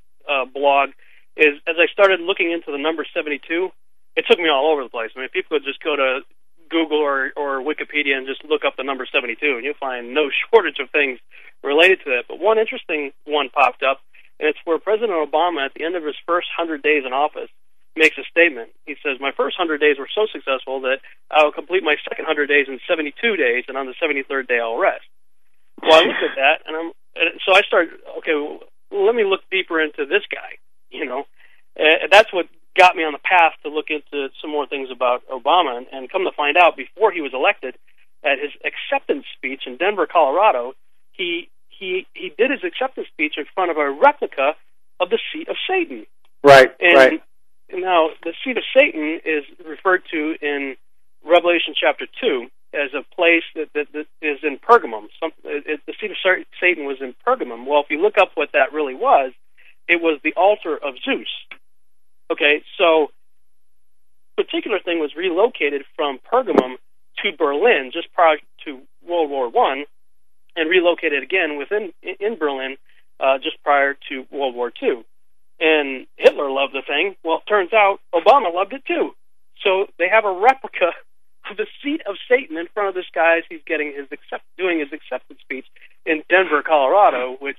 blog is, as I started looking into the number 72, it took me all over the place. I mean, people would just go to Google or Wikipedia and just look up the number 72, and you'll find no shortage of things related to that. But one interesting one popped up, and it's where President Obama, at the end of his first 100 days in office, makes a statement. He says, my first 100 days were so successful that I'll complete my second 100 days in 72 days, and on the 73rd day I'll rest. Well, I looked at that, and so I started, okay, well, let me look deeper into this guy, you know. That's what got me on the path to look into some more things about Obama, and come to find out, before he was elected, at his acceptance speech in Denver, Colorado, he did his acceptance speech in front of a replica of the seat of Satan. Right, and right. Now, the seat of Satan is referred to in Revelation chapter 2 as a place that is in Pergamum. The seat of Satan was in Pergamum. Well, if you look up what that really was, it was the altar of Zeus. Okay, so the particular thing was relocated from Pergamum to Berlin just prior to World War I, and relocated again in Berlin just prior to World War II. And Hitler loved the thing. Well, it turns out Obama loved it too. So they have a replica of the seat of Satan in front of this guy as he's getting doing his acceptance speech in Denver, Colorado, which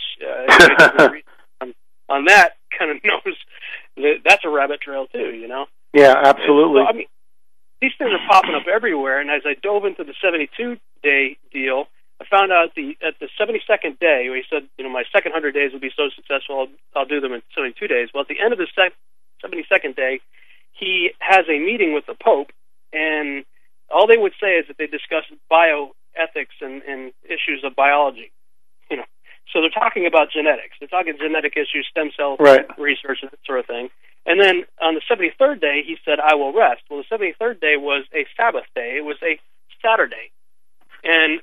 on that kind of knows that's a rabbit trail too, you know? Yeah, absolutely. So, I mean, these things are popping up everywhere, and as I dove into the 72-day deal, I found out at the 72nd day, where he said, you know, my second 100 days will be so successful, I'll do them in 72 days. Well, at the end of the 72nd day, he has a meeting with the Pope, and all they would say is that they discuss bioethics and issues of biology. You know, so they're talking about genetics. They're talking genetic issues, stem cell research, and that sort of thing. And then on the 73rd day, he said, I will rest. Well, the 73rd day was a Sabbath day. It was a Saturday. And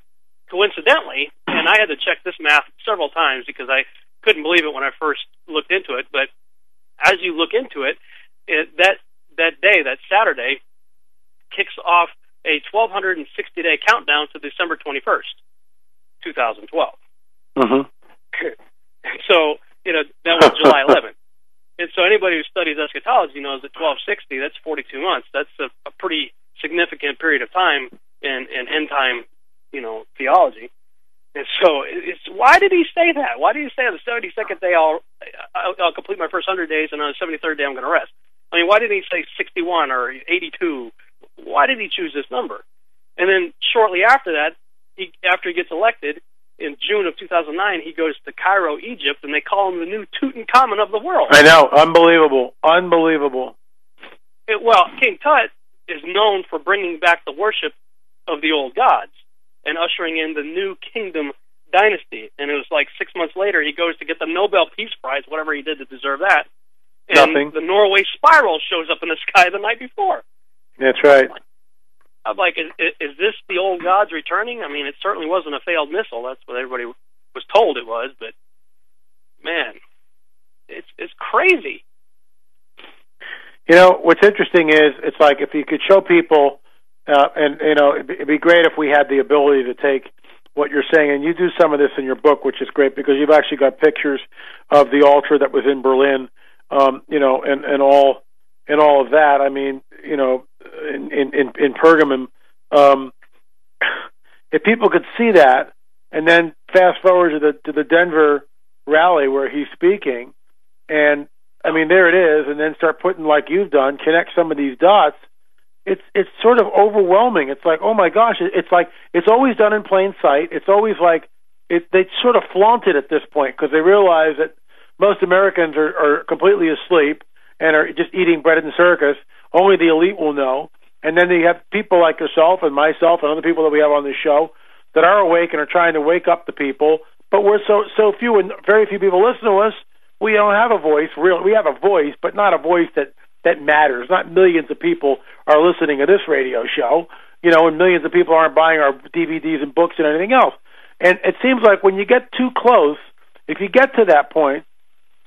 coincidentally, and I had to check this math several times because I couldn't believe it when I first looked into it, but as you look into it, that day, that Saturday, kicks off a 1,260-day countdown to December 21st, 2012. Mm-hmm. So, you know, that was July 11th. And so anybody who studies eschatology knows that 1260, that's 42 months. That's a pretty significant period of time in end time, you know, theology. And so why did he say that? Why did he say on the 72nd day I'll complete my first 100 days, and on the 73rd day I'm going to rest? I mean, why didn't he say 61 or 82? Why did he choose this number? And then shortly after that, after he gets elected, in June of 2009, he goes to Cairo, Egypt, and they call him the new Tutankhamun of the world. I know. Unbelievable. Unbelievable. Well, King Tut is known for bringing back the worship of the old gods and ushering in the new kingdom dynasty. And it was like 6 months later, he goes to get the Nobel Peace Prize, whatever he did to deserve that. And Nothing. The Norway spiral shows up in the sky the night before. That's right. I'm like, is this the old gods returning? I mean, it certainly wasn't a failed missile. That's what everybody was told it was. But, man, it's crazy. You know, what's interesting is it's like if you could show people, and, you know, it'd be great if we had the ability to take what you're saying, and you do some of this in your book, which is great because you've actually got pictures of the altar that was in Berlin, you know, and all of that. I mean, you know, in Pergamum, if people could see that, and then fast forward to the Denver rally where he's speaking, and I mean there it is, and then start putting, like you've done, connect some of these dots. It's sort of overwhelming. It's like, oh my gosh, it's like it's always done in plain sight. It's always like they sort of flaunt it at this point because they realize that most Americans are completely asleep and are just eating bread and circus. Only the elite will know. And then you have people like yourself and myself and other people that we have on this show that are awake and are trying to wake up the people. But we're so few and very few people listen to us. We don't have a voice. We have a voice, but not a voice that matters. Not millions of people are listening to this radio show, you know, and millions of people aren't buying our DVDs and books and anything else. And it seems like when you get too close, if you get to that point,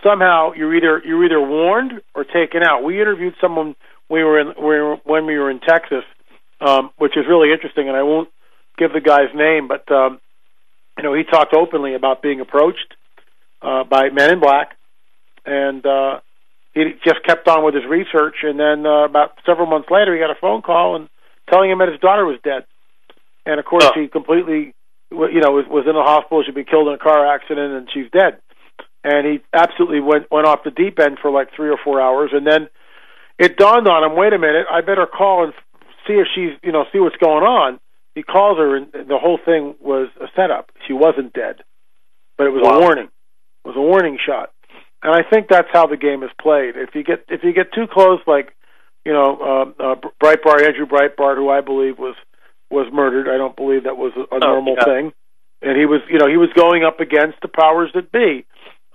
somehow you're either warned or taken out. We interviewed someone when we were in Texas, which is really interesting, and I won't give the guy's name, but you know, he talked openly about being approached by Men in Black, and he just kept on with his research. And then about several months later, he got a phone call and telling him that his daughter was dead. And of course, he completely, was in the hospital. She'd been killed in a car accident, and she's dead. And he absolutely went off the deep end for like 3 or 4 hours. And then it dawned on him, wait a minute, I better call and see if she's, see what's going on. He calls her, and the whole thing was a setup. She wasn't dead, but it was a warning. It was a warning shot. And I think that's how the game is played. If you get too close, like Breitbart, Andrew Breitbart, who I believe was murdered. I don't believe that was a normal thing. And he was going up against the powers that be,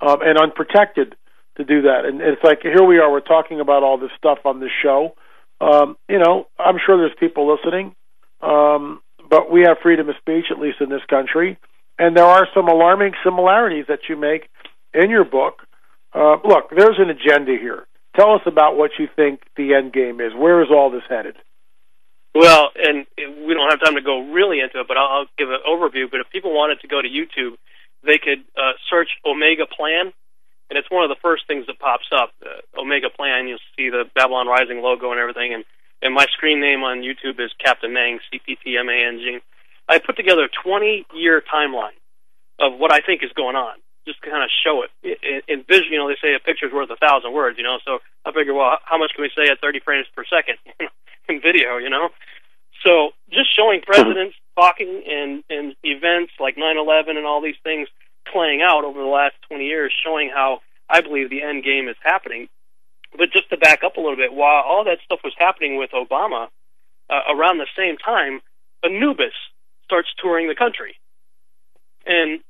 and unprotected to do that. And it's like, here we are, we're talking about all this stuff on this show. I'm sure there's people listening, but we have freedom of speech, at least in this country. And there are some alarming similarities that you make in your book. Look, there's an agenda here. Tell us about what you think the end game is. Where is all this headed? Well, and we don't have time to go really into it, but I'll give an overview. But if people wanted to go to YouTube, they could search Omega Plan, and it's one of the first things that pops up. Omega Plan, you'll see the Babylon Rising logo and everything, and my screen name on YouTube is Captain Mang, CPTMANG. I put together a 20-year timeline of what I think is going on, just to kind of show it. In vision, they say a picture's worth 1,000 words, so I figure, well, how much can we say at 30 frames per second in video, So just showing presidents talking and events like 9/11 and all these things playing out over the last 20 years, showing how I believe the end game is happening. But just to back up a little bit, while all that stuff was happening with Obama, around the same time, Anubis starts touring the country. And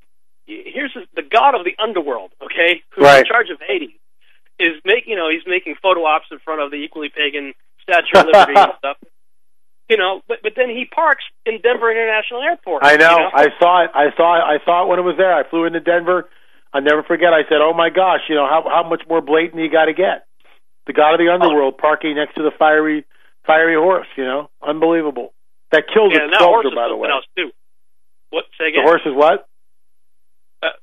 here's the god of the underworld, okay, who's in charge of Hades, is he's making photo ops in front of the equally pagan Statue of Liberty and stuff. But then he parks in Denver International Airport. I know. I saw it. I saw it when it was there. I flew into Denver. I'll never forget. I said, "Oh my gosh, how much more blatant you got to get?" The god of the underworld parking next to the fiery horse. Unbelievable. That killed its sculptor, by the way. Else too. What? Say again? The horse is what?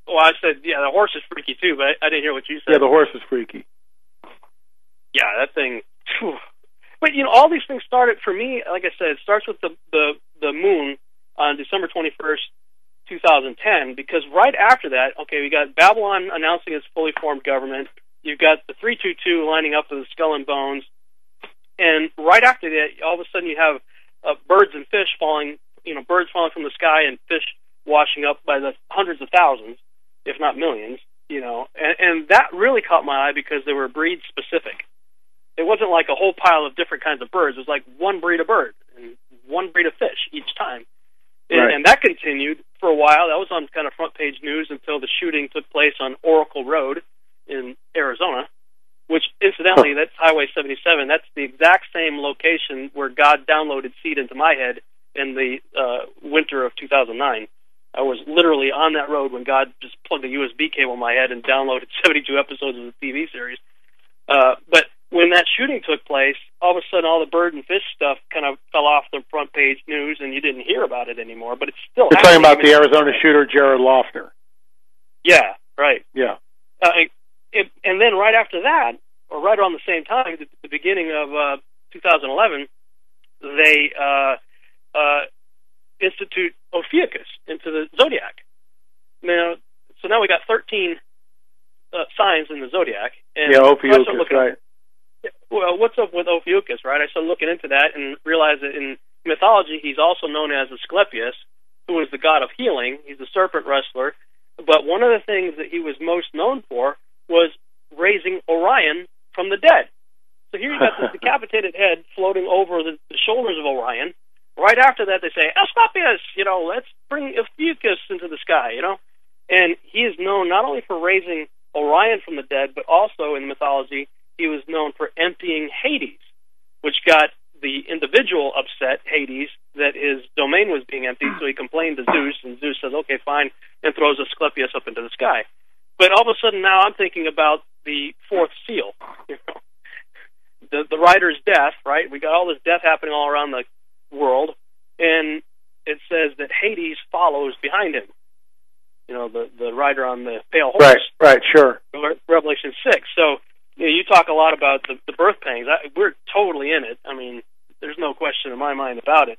Well, I said, the horse is freaky too, but I didn't hear what you said. Yeah, the horse is freaky. Yeah, that thing. Whew. But all these things started for me. Like I said, it starts with the moon on December 21st, 2010. Because right after that, we got Babylon announcing its fully formed government. You've got the 322 lining up with the Skull and Bones, and right after that, all of a sudden you have birds and fish falling. Birds falling from the sky and fish washing up by the hundreds of thousands, if not millions. And that really caught my eye because they were breed specific. It wasn't like a whole pile of different kinds of birds. It was like one breed of bird and one breed of fish each time. Right. And that continued for a while. That was on kind of front page news until the shooting took place on Oracle Road in Arizona, which incidentally, that's Highway 77. That's the exact same location where God downloaded seed into my head in the winter of 2009. I was literally on that road when God just plugged a USB cable in my head and downloaded 72 episodes of the TV series. But when that shooting took place, all of a sudden all the bird and fish stuff kind of fell off the front page news, and you didn't hear about it anymore. But it's still You're talking about the Arizona shooter, Jared Loughner. Yeah, right. Yeah. And then right after that, or right around the same time, the beginning of 2011, they institute Ophiuchus into the zodiac. So now we got 13 signs in the zodiac. And Ophiuchus, right. Well, what's up with Ophiuchus, right? I started looking into that and realized that in mythology, he's also known as Asclepius, who is the god of healing. He's a serpent wrestler. But one of the things that he was most known for was raising Orion from the dead. So here you got this decapitated head floating over the shoulders of Orion. Right after that, they say, Asclepius, let's bring Ophiuchus into the sky, And he is known not only for raising Orion from the dead, but also in mythology, he was known for emptying Hades, which got the individual upset, Hades, that his domain was being emptied, so he complained to Zeus, and Zeus says, okay, fine, and throws Asclepius up into the sky. But all of a sudden now I'm thinking about the fourth seal. The rider's death, right? We got all this death happening all around the world, and it says that Hades follows behind him. The rider on the pale horse. Right. Right, sure. Revelation 6. So you talk a lot about the birth pangs. We're totally in it. I mean, there's no question in my mind about it.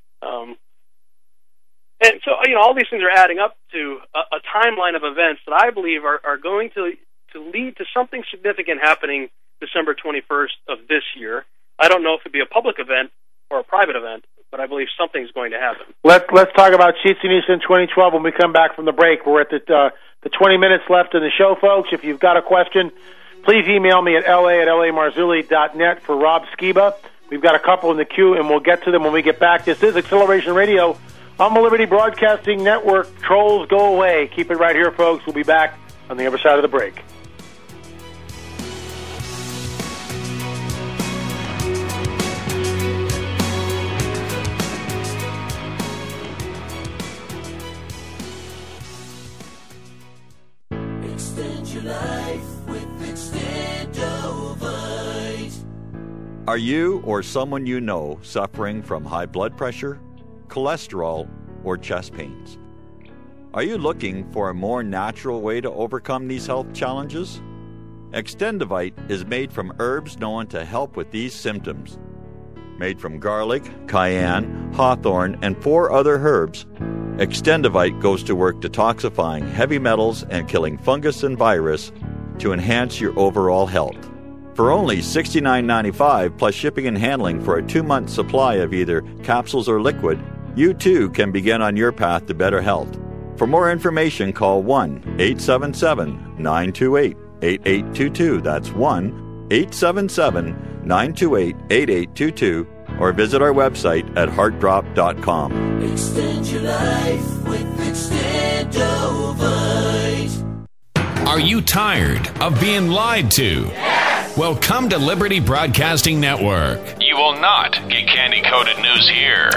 And so, all these things are adding up to a timeline of events that I believe are going to lead to something significant happening December 21st of this year. I don't know if it'd be a public event or a private event, but I believe something's going to happen. Let's talk about Cheats and East in 2012 when we come back from the break. We're at the 20 minutes left in the show, folks. If you've got a question, please email me at la@lamarzulli.net for Rob Skiba. We've got a couple in the queue, and we'll get to them when we get back. This is Acceleration Radio on the Liberty Broadcasting Network. Trolls go away. Keep it right here, folks. We'll be back on the other side of the break. Extend your life with Extendovite. Are you or someone you know suffering from high blood pressure, cholesterol, or chest pains? Are you looking for a more natural way to overcome these health challenges? Extendovite is made from herbs known to help with these symptoms. Made from garlic, cayenne, hawthorn, and 4 other herbs, Extendovite goes to work detoxifying heavy metals and killing fungus and virus to enhance your overall health. For only $69.95 plus shipping and handling for a 2-month supply of either capsules or liquid, you too can begin on your path to better health. For more information, call 1-877-928-8822. That's 1-877-928-8822. Or visit our website at heartdrop.com. Extend your life with Extendovite. Are you tired of being lied to? Yes! Well, come to Liberty Broadcasting Network. You will not get candy-coated news here.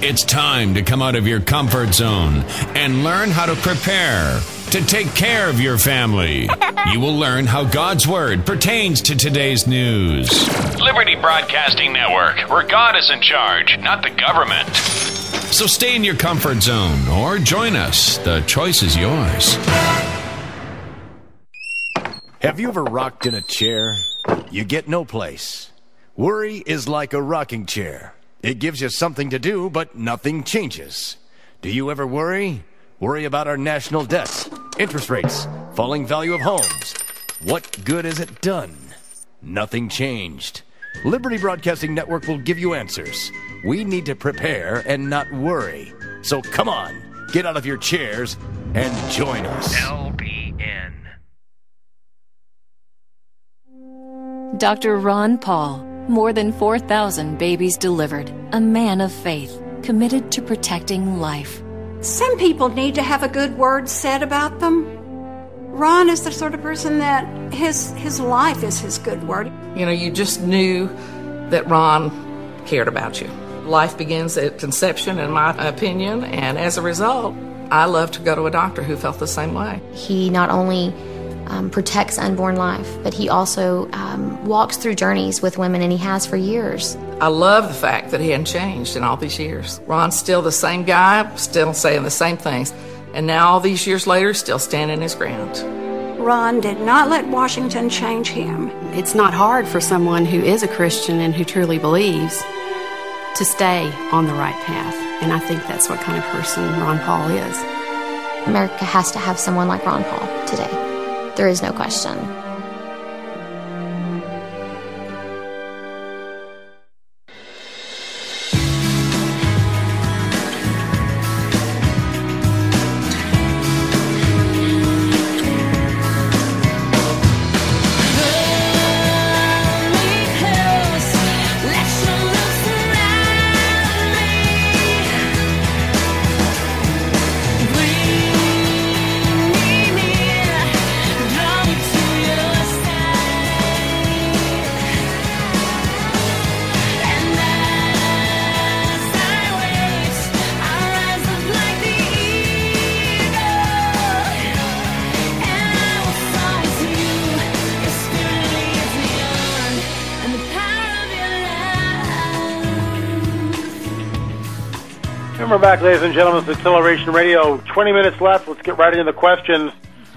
It's time to come out of your comfort zone and learn how to prepare to take care of your family. You will learn how God's Word pertains to today's news. Liberty Broadcasting Network, where God is in charge, not the government. So stay in your comfort zone or join us. The choice is yours. Have you ever rocked in a chair? You get no place. Worry is like a rocking chair. It gives you something to do, but nothing changes. Do you ever worry? Worry about our national debts, interest rates, falling value of homes. What good has it done? Nothing changed. Liberty Broadcasting Network will give you answers. We need to prepare and not worry. So come on, get out of your chairs and join us. LBN. Dr. Ron Paul, more than 4,000 babies delivered, a man of faith, committed to protecting life. Some people need to have a good word said about them. Ron is the sort of person that his life is his good word. You know, you just knew that Ron cared about you. Life begins at conception, in my opinion, and as a result, I love to go to a doctor who felt the same way. He not only protects unborn life, but he also walks through journeys with women, and he has for years. I love the fact that he hadn't changed in all these years. Ron's still the same guy, still saying the same things, and now all these years later, still standing his ground. Ron did not let Washington change him. It's not hard for someone who is a Christian and who truly believes to stay on the right path, and I think that's what kind of person Ron Paul is. America has to have someone like Ron Paul today. There is no question. And we're back, ladies and gentlemen. It's Acceleration Radio. 20 minutes left. Let's get right into the questions.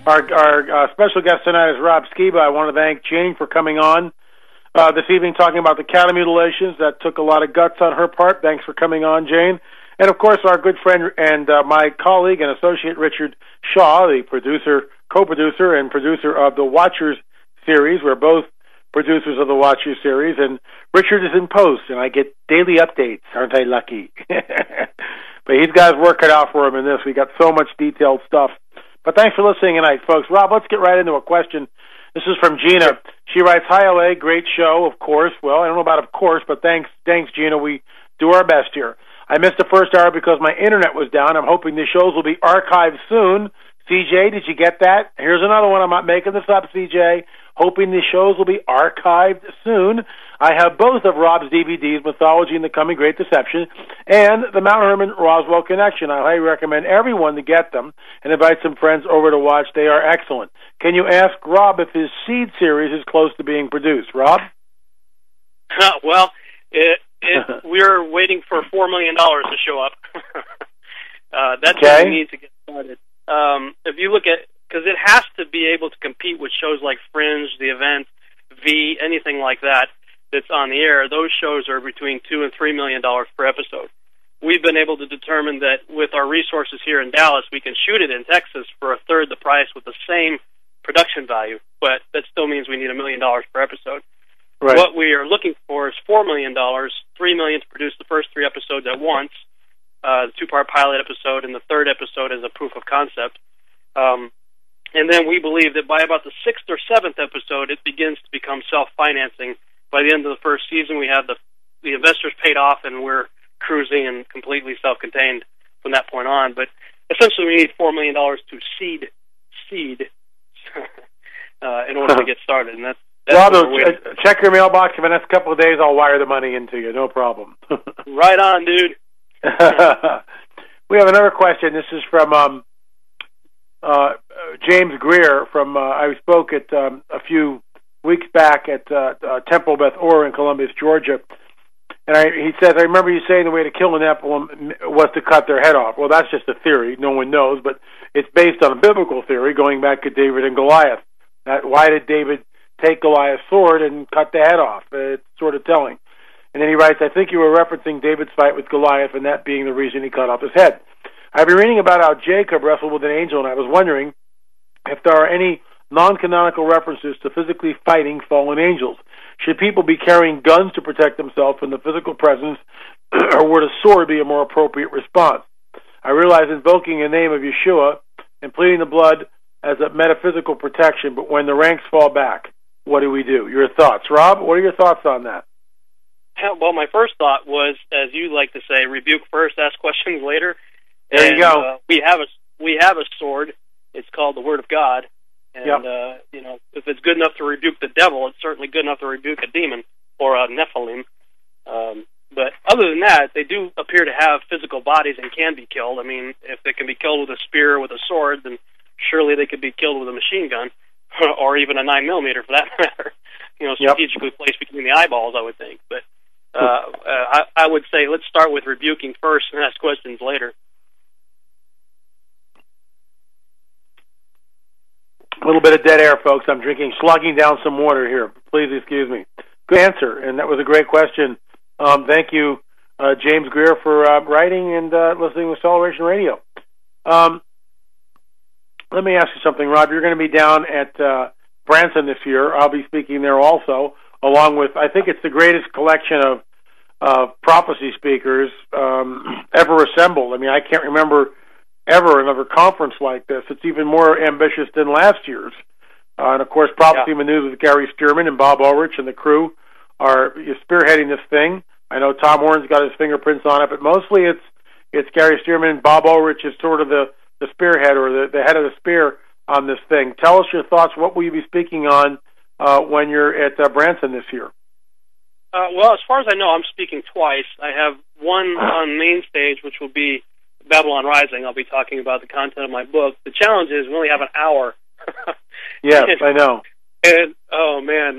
Our special guest tonight is Rob Skiba. I want to thank Jane for coming on this evening talking about the cattle mutilations. That took a lot of guts on her part. Thanks for coming on, Jane. And, of course, our good friend and my colleague and associate Richard Shaw, the co-producer and producer of the Watchers series. We're both producers of the Watchers series. And Richard is in post, and I get daily updates. Aren't I lucky? But he's got his work cut out for him in this. We got so much detailed stuff. But thanks for listening tonight, folks. Rob, let's get right into a question. This is from Gina. She writes, "Hi, LA, great show, of course." Well, I don't know about of course, but thanks, Gina. We do our best here. I missed the first hour because my internet was down. I'm hoping the shows will be archived soon. CJ, did you get that? Here's another one. I'm not making this up, CJ. Hoping the shows will be archived soon. I have both of Rob's DVDs, Mythology and the Coming Great Deception, and the Mount Herman Roswell Connection. I highly recommend everyone to get them and invite some friends over to watch. They are excellent. Can you ask Rob if his Seed series is close to being produced? Rob? Well, we're waiting for $4 million to show up. That's what we need to get started. If you look at, because it has to be able to compete with shows like Fringe, The Event, V, anything like that that's on the air. Those shows are between $2 and $3 million per episode. We've been able to determine that with our resources here in Dallas, we can shoot it in Texas for a third the price with the same production value, but that still means we need $1 million per episode. Right. What we are looking for is $4 million, $3 million to produce the first 3 episodes at once, the 2-part pilot episode, and the 3rd episode as a proof of concept. And then we believe that by about the 6th or 7th episode, it begins to become self-financing. By the end of the first season, we have the investors paid off, and we're cruising and completely self-contained from that point on. But essentially, we need $4 million to seed in order to get started. And that's Rob, check your mailbox. In the next couple of days, I'll wire the money into you. No problem. Right on, dude. We have another question. This is from James Greer from I spoke at a few weeks back at Temple Beth Or in Columbus, Georgia. And he says, I remember you saying the way to kill an Nephilim was to cut their head off. Well, that's just a theory. No one knows, but it's based on a biblical theory going back to David and Goliath. Why did David take Goliath's sword and cut the head off? It's sort of telling. And then he writes, I think you were referencing David's fight with Goliath and that being the reason he cut off his head. I've been reading about how Jacob wrestled with an angel, and I was wondering if there are any non-canonical references to physically fighting fallen angels. Should people be carrying guns to protect themselves from the physical presence, or would a sword be a more appropriate response? I realize invoking the name of Yeshua and pleading the blood as a metaphysical protection, but when the ranks fall back, what do we do? Your thoughts. Rob, what are your thoughts on that? Well, my first thought was, as you like to say, rebuke first, ask questions later. There you go. We have a sword. It's called the Word of God. And, if it's good enough to rebuke the devil, it's certainly good enough to rebuke a demon or a Nephilim. But other than that, they do appear to have physical bodies and can be killed. I mean, if they can be killed with a spear or with a sword, then surely they could be killed with a machine gun or even a 9mm for that matter. Strategically placed between the eyeballs, I would think. But I would say let's start with rebuking first and ask questions later. A little bit of dead air, folks. I'm slugging down some water here. Please excuse me. Good answer, and that was a great question. Thank you, James Greer, for writing and listening to Acceleration Radio. Let me ask you something, Rob. You're going to be down at Branson this year. I'll be speaking there also, along with, I think it's the greatest collection of prophecy speakers ever assembled. I mean, I can't remember ever another conference like this. It's even more ambitious than last year's. And, of course, Prophecy Maneuvers with Gary Stearman and Bob Ulrich and the crew are spearheading this thing. I know Tom Horn's got his fingerprints on it, but mostly it's Gary Stearman and Bob Ulrich is sort of the spearhead or the head of the spear on this thing. Tell us your thoughts. What will you be speaking on when you're at Branson this year? Well, as far as I know, I'm speaking twice. I have one on main stage, which will be Babylon Rising. I'll be talking about the content of my book. The challenge is we only have an hour. Yes, I know. And, oh, man,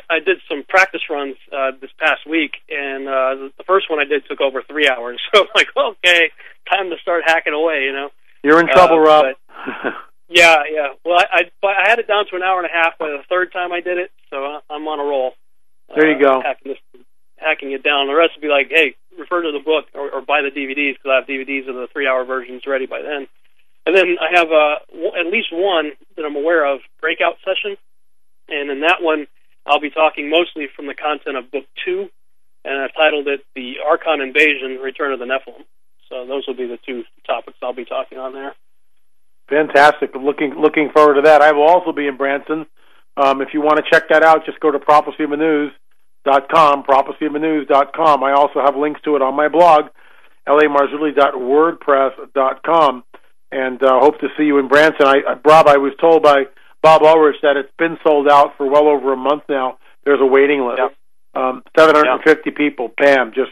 I did some practice runs this past week, and the first one I did took over 3 hours. So I'm like, okay, time to start hacking away, You're in trouble, Rob. Yeah. Well, I had it down to an hour and a half by the third time I did it, so I'm on a roll. There you go. Hacking it down. The rest would be like, hey, refer to the book or buy the DVDs, because I have DVDs of the 3-hour versions ready by then. And then I have at least one that I'm aware of, breakout session. And in that one, I'll be talking mostly from the content of Book 2, and I've titled it The Archon Invasion, Return of the Nephilim. So those will be the two topics I'll be talking on there. Fantastic. I'm looking forward to that. I will also be in Branson. If you want to check that out, just go to prophecyofthenews.com, I also have links to it on my blog, lamarzulli.wordpress.com, and hope to see you in Branson. Rob, I was told by Bob Ulrich that it's been sold out for well over a month now. There's a waiting list. Yep. 750 people, bam, just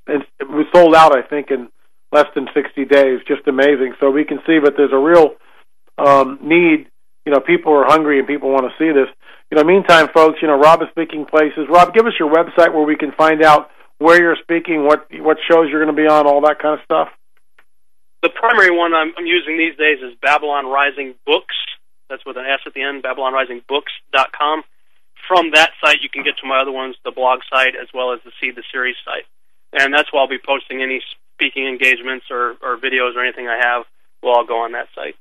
it was sold out, I think, in less than 60 days. Just amazing. So we can see that there's a real need. People are hungry and people want to see this. Meantime, folks, Rob is speaking places. Rob, give us your website where we can find out where you're speaking, what shows you're going to be on, all that kind of stuff. The primary one I'm using these days is Babylon Rising Books. That's with an S at the end, BabylonRisingBooks.com. From that site, you can get to my other ones, the blog site, as well as the Seed the Series site. And that's where I'll be posting any speaking engagements or videos or anything I have will all go on that site.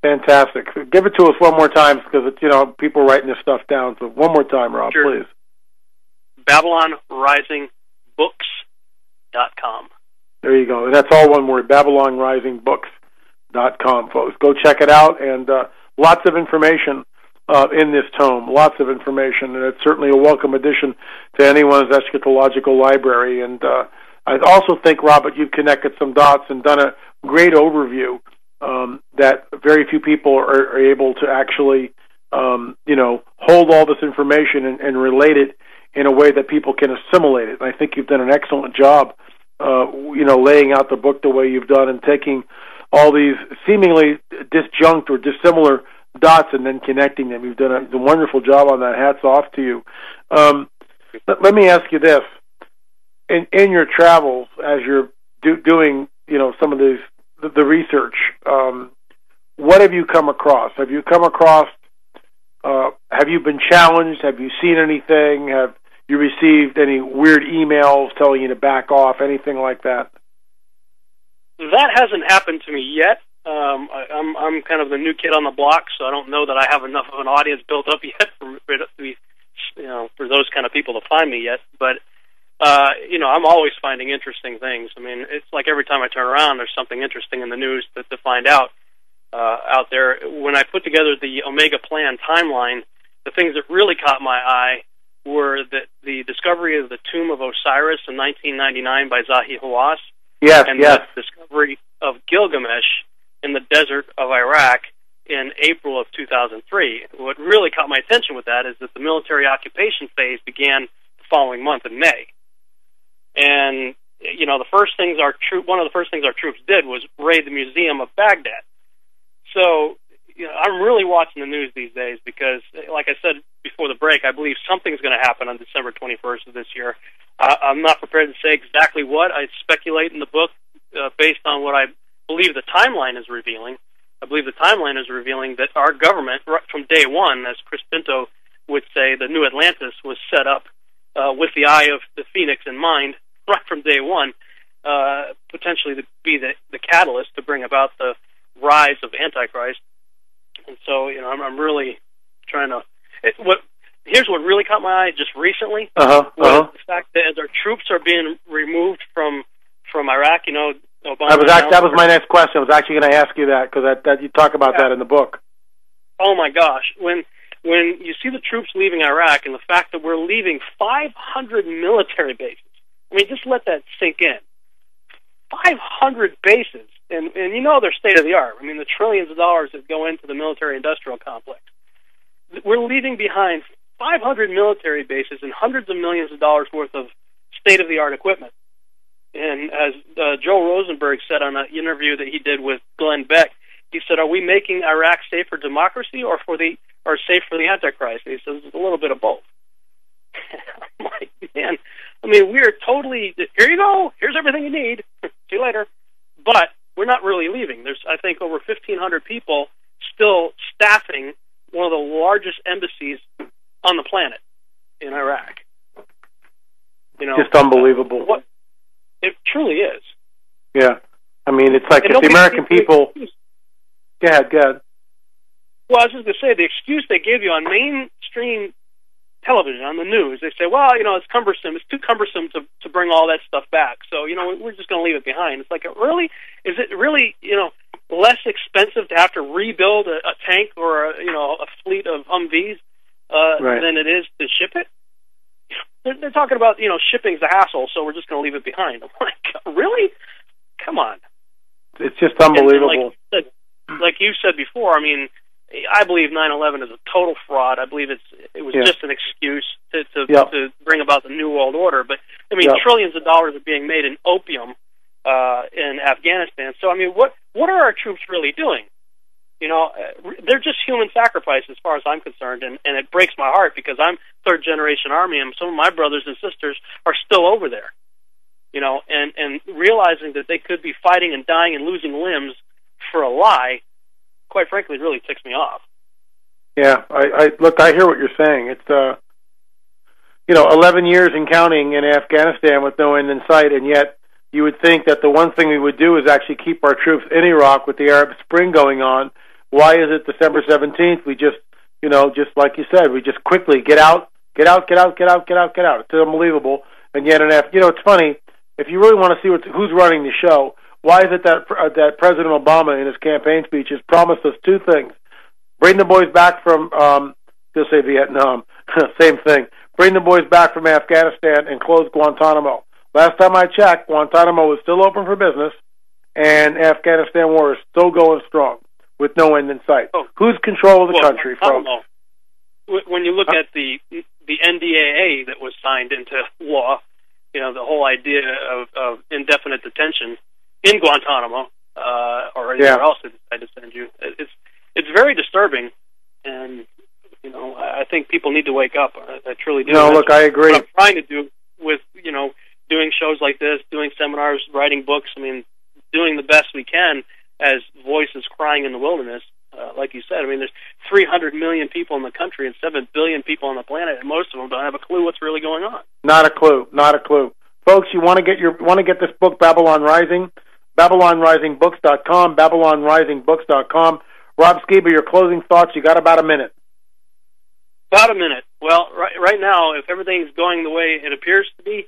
Fantastic. Give it to us one more time, because people are writing this stuff down. So one more time, Rob, sure. Please. BabylonRisingBooks.com. There you go. And that's all one word, BabylonRisingBooks.com, folks. Go check it out, and lots of information in this tome, lots of information, and it's certainly a welcome addition to anyone's eschatological library. And I also think, Robert, you've connected some dots and done a great overview that very few people are able to actually, hold all this information and relate it in a way that people can assimilate it. And I think you've done an excellent job, laying out the book the way you've done and taking all these seemingly disjunct or dissimilar dots and then connecting them. You've done a wonderful job on that. Hats off to you. Let me ask you this. In your travels, as you're doing, some of the research, what have you come across? Have you been challenged? Have you seen anything? Have you received any weird emails telling you to back off, anything like that? That hasn't happened to me yet. I'm kind of the new kid on the block, so I don't know that I have enough of an audience built up yet for those kind of people to find me yet. But I'm always finding interesting things. I mean, it's like every time I turn around, there's something interesting in the news to find out there. When I put together the Omega Plan timeline, the things that really caught my eye were the discovery of the tomb of Osiris in 1999 by Zahi Hawass, and the discovery of Gilgamesh in the desert of Iraq in April of 2003. What really caught my attention with that is that the military occupation phase began the following month in May. And, one of the first things our troops did was raid the Museum of Baghdad. So, I'm really watching the news these days because, like I said before the break, I believe something's going to happen on December 21st of this year. I'm not prepared to say exactly what. I speculate in the book based on what I believe the timeline is revealing. I believe the timeline is revealing that our government, right from day one, as Chris Pinto would say, the new Atlantis was set up with the eye of the Phoenix in mind, right from day one, potentially to be the catalyst to bring about the rise of Antichrist. And so, I'm really trying to... Here's what really caught my eye just recently, was the fact that as our troops are being removed from Iraq, Obama... That was my next question. I was actually going to ask you that, because that you talk about that in the book. Oh, my gosh. When you see the troops leaving Iraq and the fact that we're leaving 500 military bases, I mean, just let that sink in. 500 bases, and they're state-of-the-art. I mean, the trillions of dollars that go into the military-industrial complex. We're leaving behind 500 military bases and hundreds of millions of dollars worth of state-of-the-art equipment. And as Joe Rosenberg said on an interview that he did with Glenn Beck, he said, "Are we making Iraq safe for democracy or safe for the Antichrist?" And he says, "It's a little bit of both." I'm like, man, I mean, we are totally, here you go, here's everything you need, see you later. But we're not really leaving. There's, I think, over 1,500 people still staffing one of the largest embassies on the planet in Iraq. You know, just unbelievable. It truly is. Yeah. I mean, it's like if the American people... Go ahead. Well, I was just going to say, the excuse they give you on mainstream television, on the news, they say, well, you know, it's cumbersome. It's too cumbersome to bring all that stuff back. So, you know, we're just going to leave it behind. It's like, really? Is it really, you know, less expensive to have to rebuild a tank or, a fleet of Humvees than it is to ship it? They're talking about, you know, shipping's a hassle, so we're just going to leave it behind. I'm like, really? Come on. It's just unbelievable. And like you said before, I mean, I believe 9/11 is a total fraud. I believe it was just an excuse to bring about the New World Order. But, I mean, trillions of dollars are being made in opium in Afghanistan. So, I mean, what are our troops really doing? You know, they're just human sacrifice as far as I'm concerned, and it breaks my heart because I'm third-generation Army, and some of my brothers and sisters are still over there. You know, and realizing that they could be fighting and dying and losing limbs for a lie, quite frankly, really ticks me off. Yeah, I hear what you're saying. It's 11 years and counting in Afghanistan with no end in sight, and yet you would think that the one thing we would do is actually keep our troops in Iraq with the Arab Spring going on. Why is it December 17th? We just, just like you said, we just quickly get out. It's unbelievable. And yet, it's funny. If you really want to see who's running the show, why is it that President Obama in his campaign speech has promised us two things: bring the boys back from, just say Vietnam, same thing. Bring the boys back from Afghanistan and close Guantanamo. Last time I checked, Guantanamo was still open for business, and Afghanistan war is still going strong with no end in sight. Who's control of the country, folks? When you look at the NDAA that was signed into law, the whole idea of indefinite detention in Guantanamo or anywhere else they decide to send you, it's very disturbing, and I think people need to wake up. I truly do. No, look, I agree. What I'm trying to do with doing shows like this, doing seminars, writing books, doing the best we can as voices crying in the wilderness. Like you said, there's 300 million people in the country and 7 billion people on the planet, and most of them don't have a clue what's really going on. Not a clue. Folks, you want to get this book, Babylon Rising? BabylonRisingBooks.com, BabylonRisingBooks.com. Rob Skiba, your closing thoughts. You got about a minute. About a minute. Well, right now, if everything's going the way it appears to be,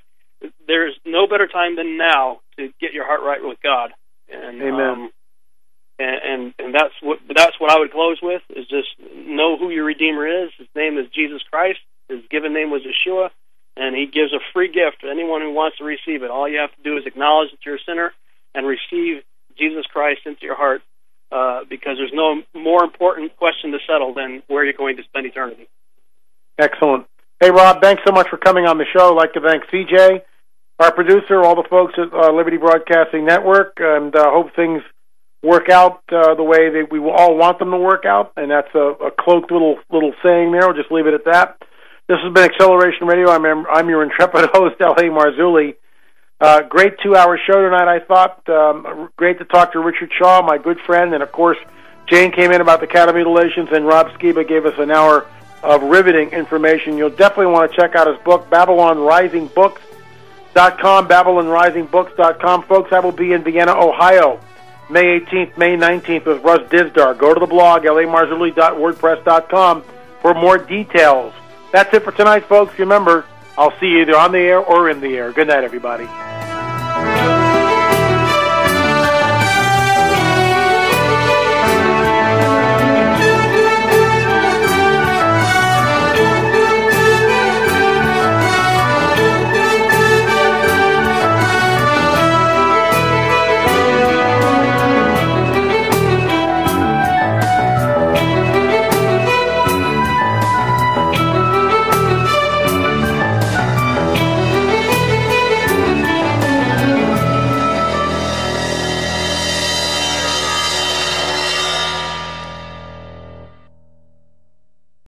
there's no better time than now to get your heart right with God. And, amen. And that's what I would close with, is just know who your Redeemer is. His name is Jesus Christ. His given name was Yeshua, and he gives a free gift to anyone who wants to receive it. All you have to do is acknowledge that you're a sinner and receive Jesus Christ into your heart, because there's no more important question to settle than where you're going to spend eternity. Excellent. Hey, Rob, thanks so much for coming on the show. I'd like to thank CJ, our producer, all the folks at Liberty Broadcasting Network, and hope things work out the way that we all want them to work out, and that's a cloaked little saying there. We'll just leave it at that. This has been Acceleration Radio. I'm your intrepid host, L.A. Marzulli. Great 2-hour show tonight, I thought. Great to talk to Richard Shaw, my good friend, and of course, Jane came in about the cattle mutilations, and Rob Skiba gave us an hour of riveting information. You'll definitely want to check out his book, BabylonRisingBooks.com, BabylonRisingBooks.com. Folks, I will be in Vienna, Ohio, May 18th, May 19th with Russ Dizdar. Go to the blog, lamarzulli.wordpress.com, for more details. That's it for tonight, folks. Remember, I'll see you either on the air or in the air. Good night, everybody.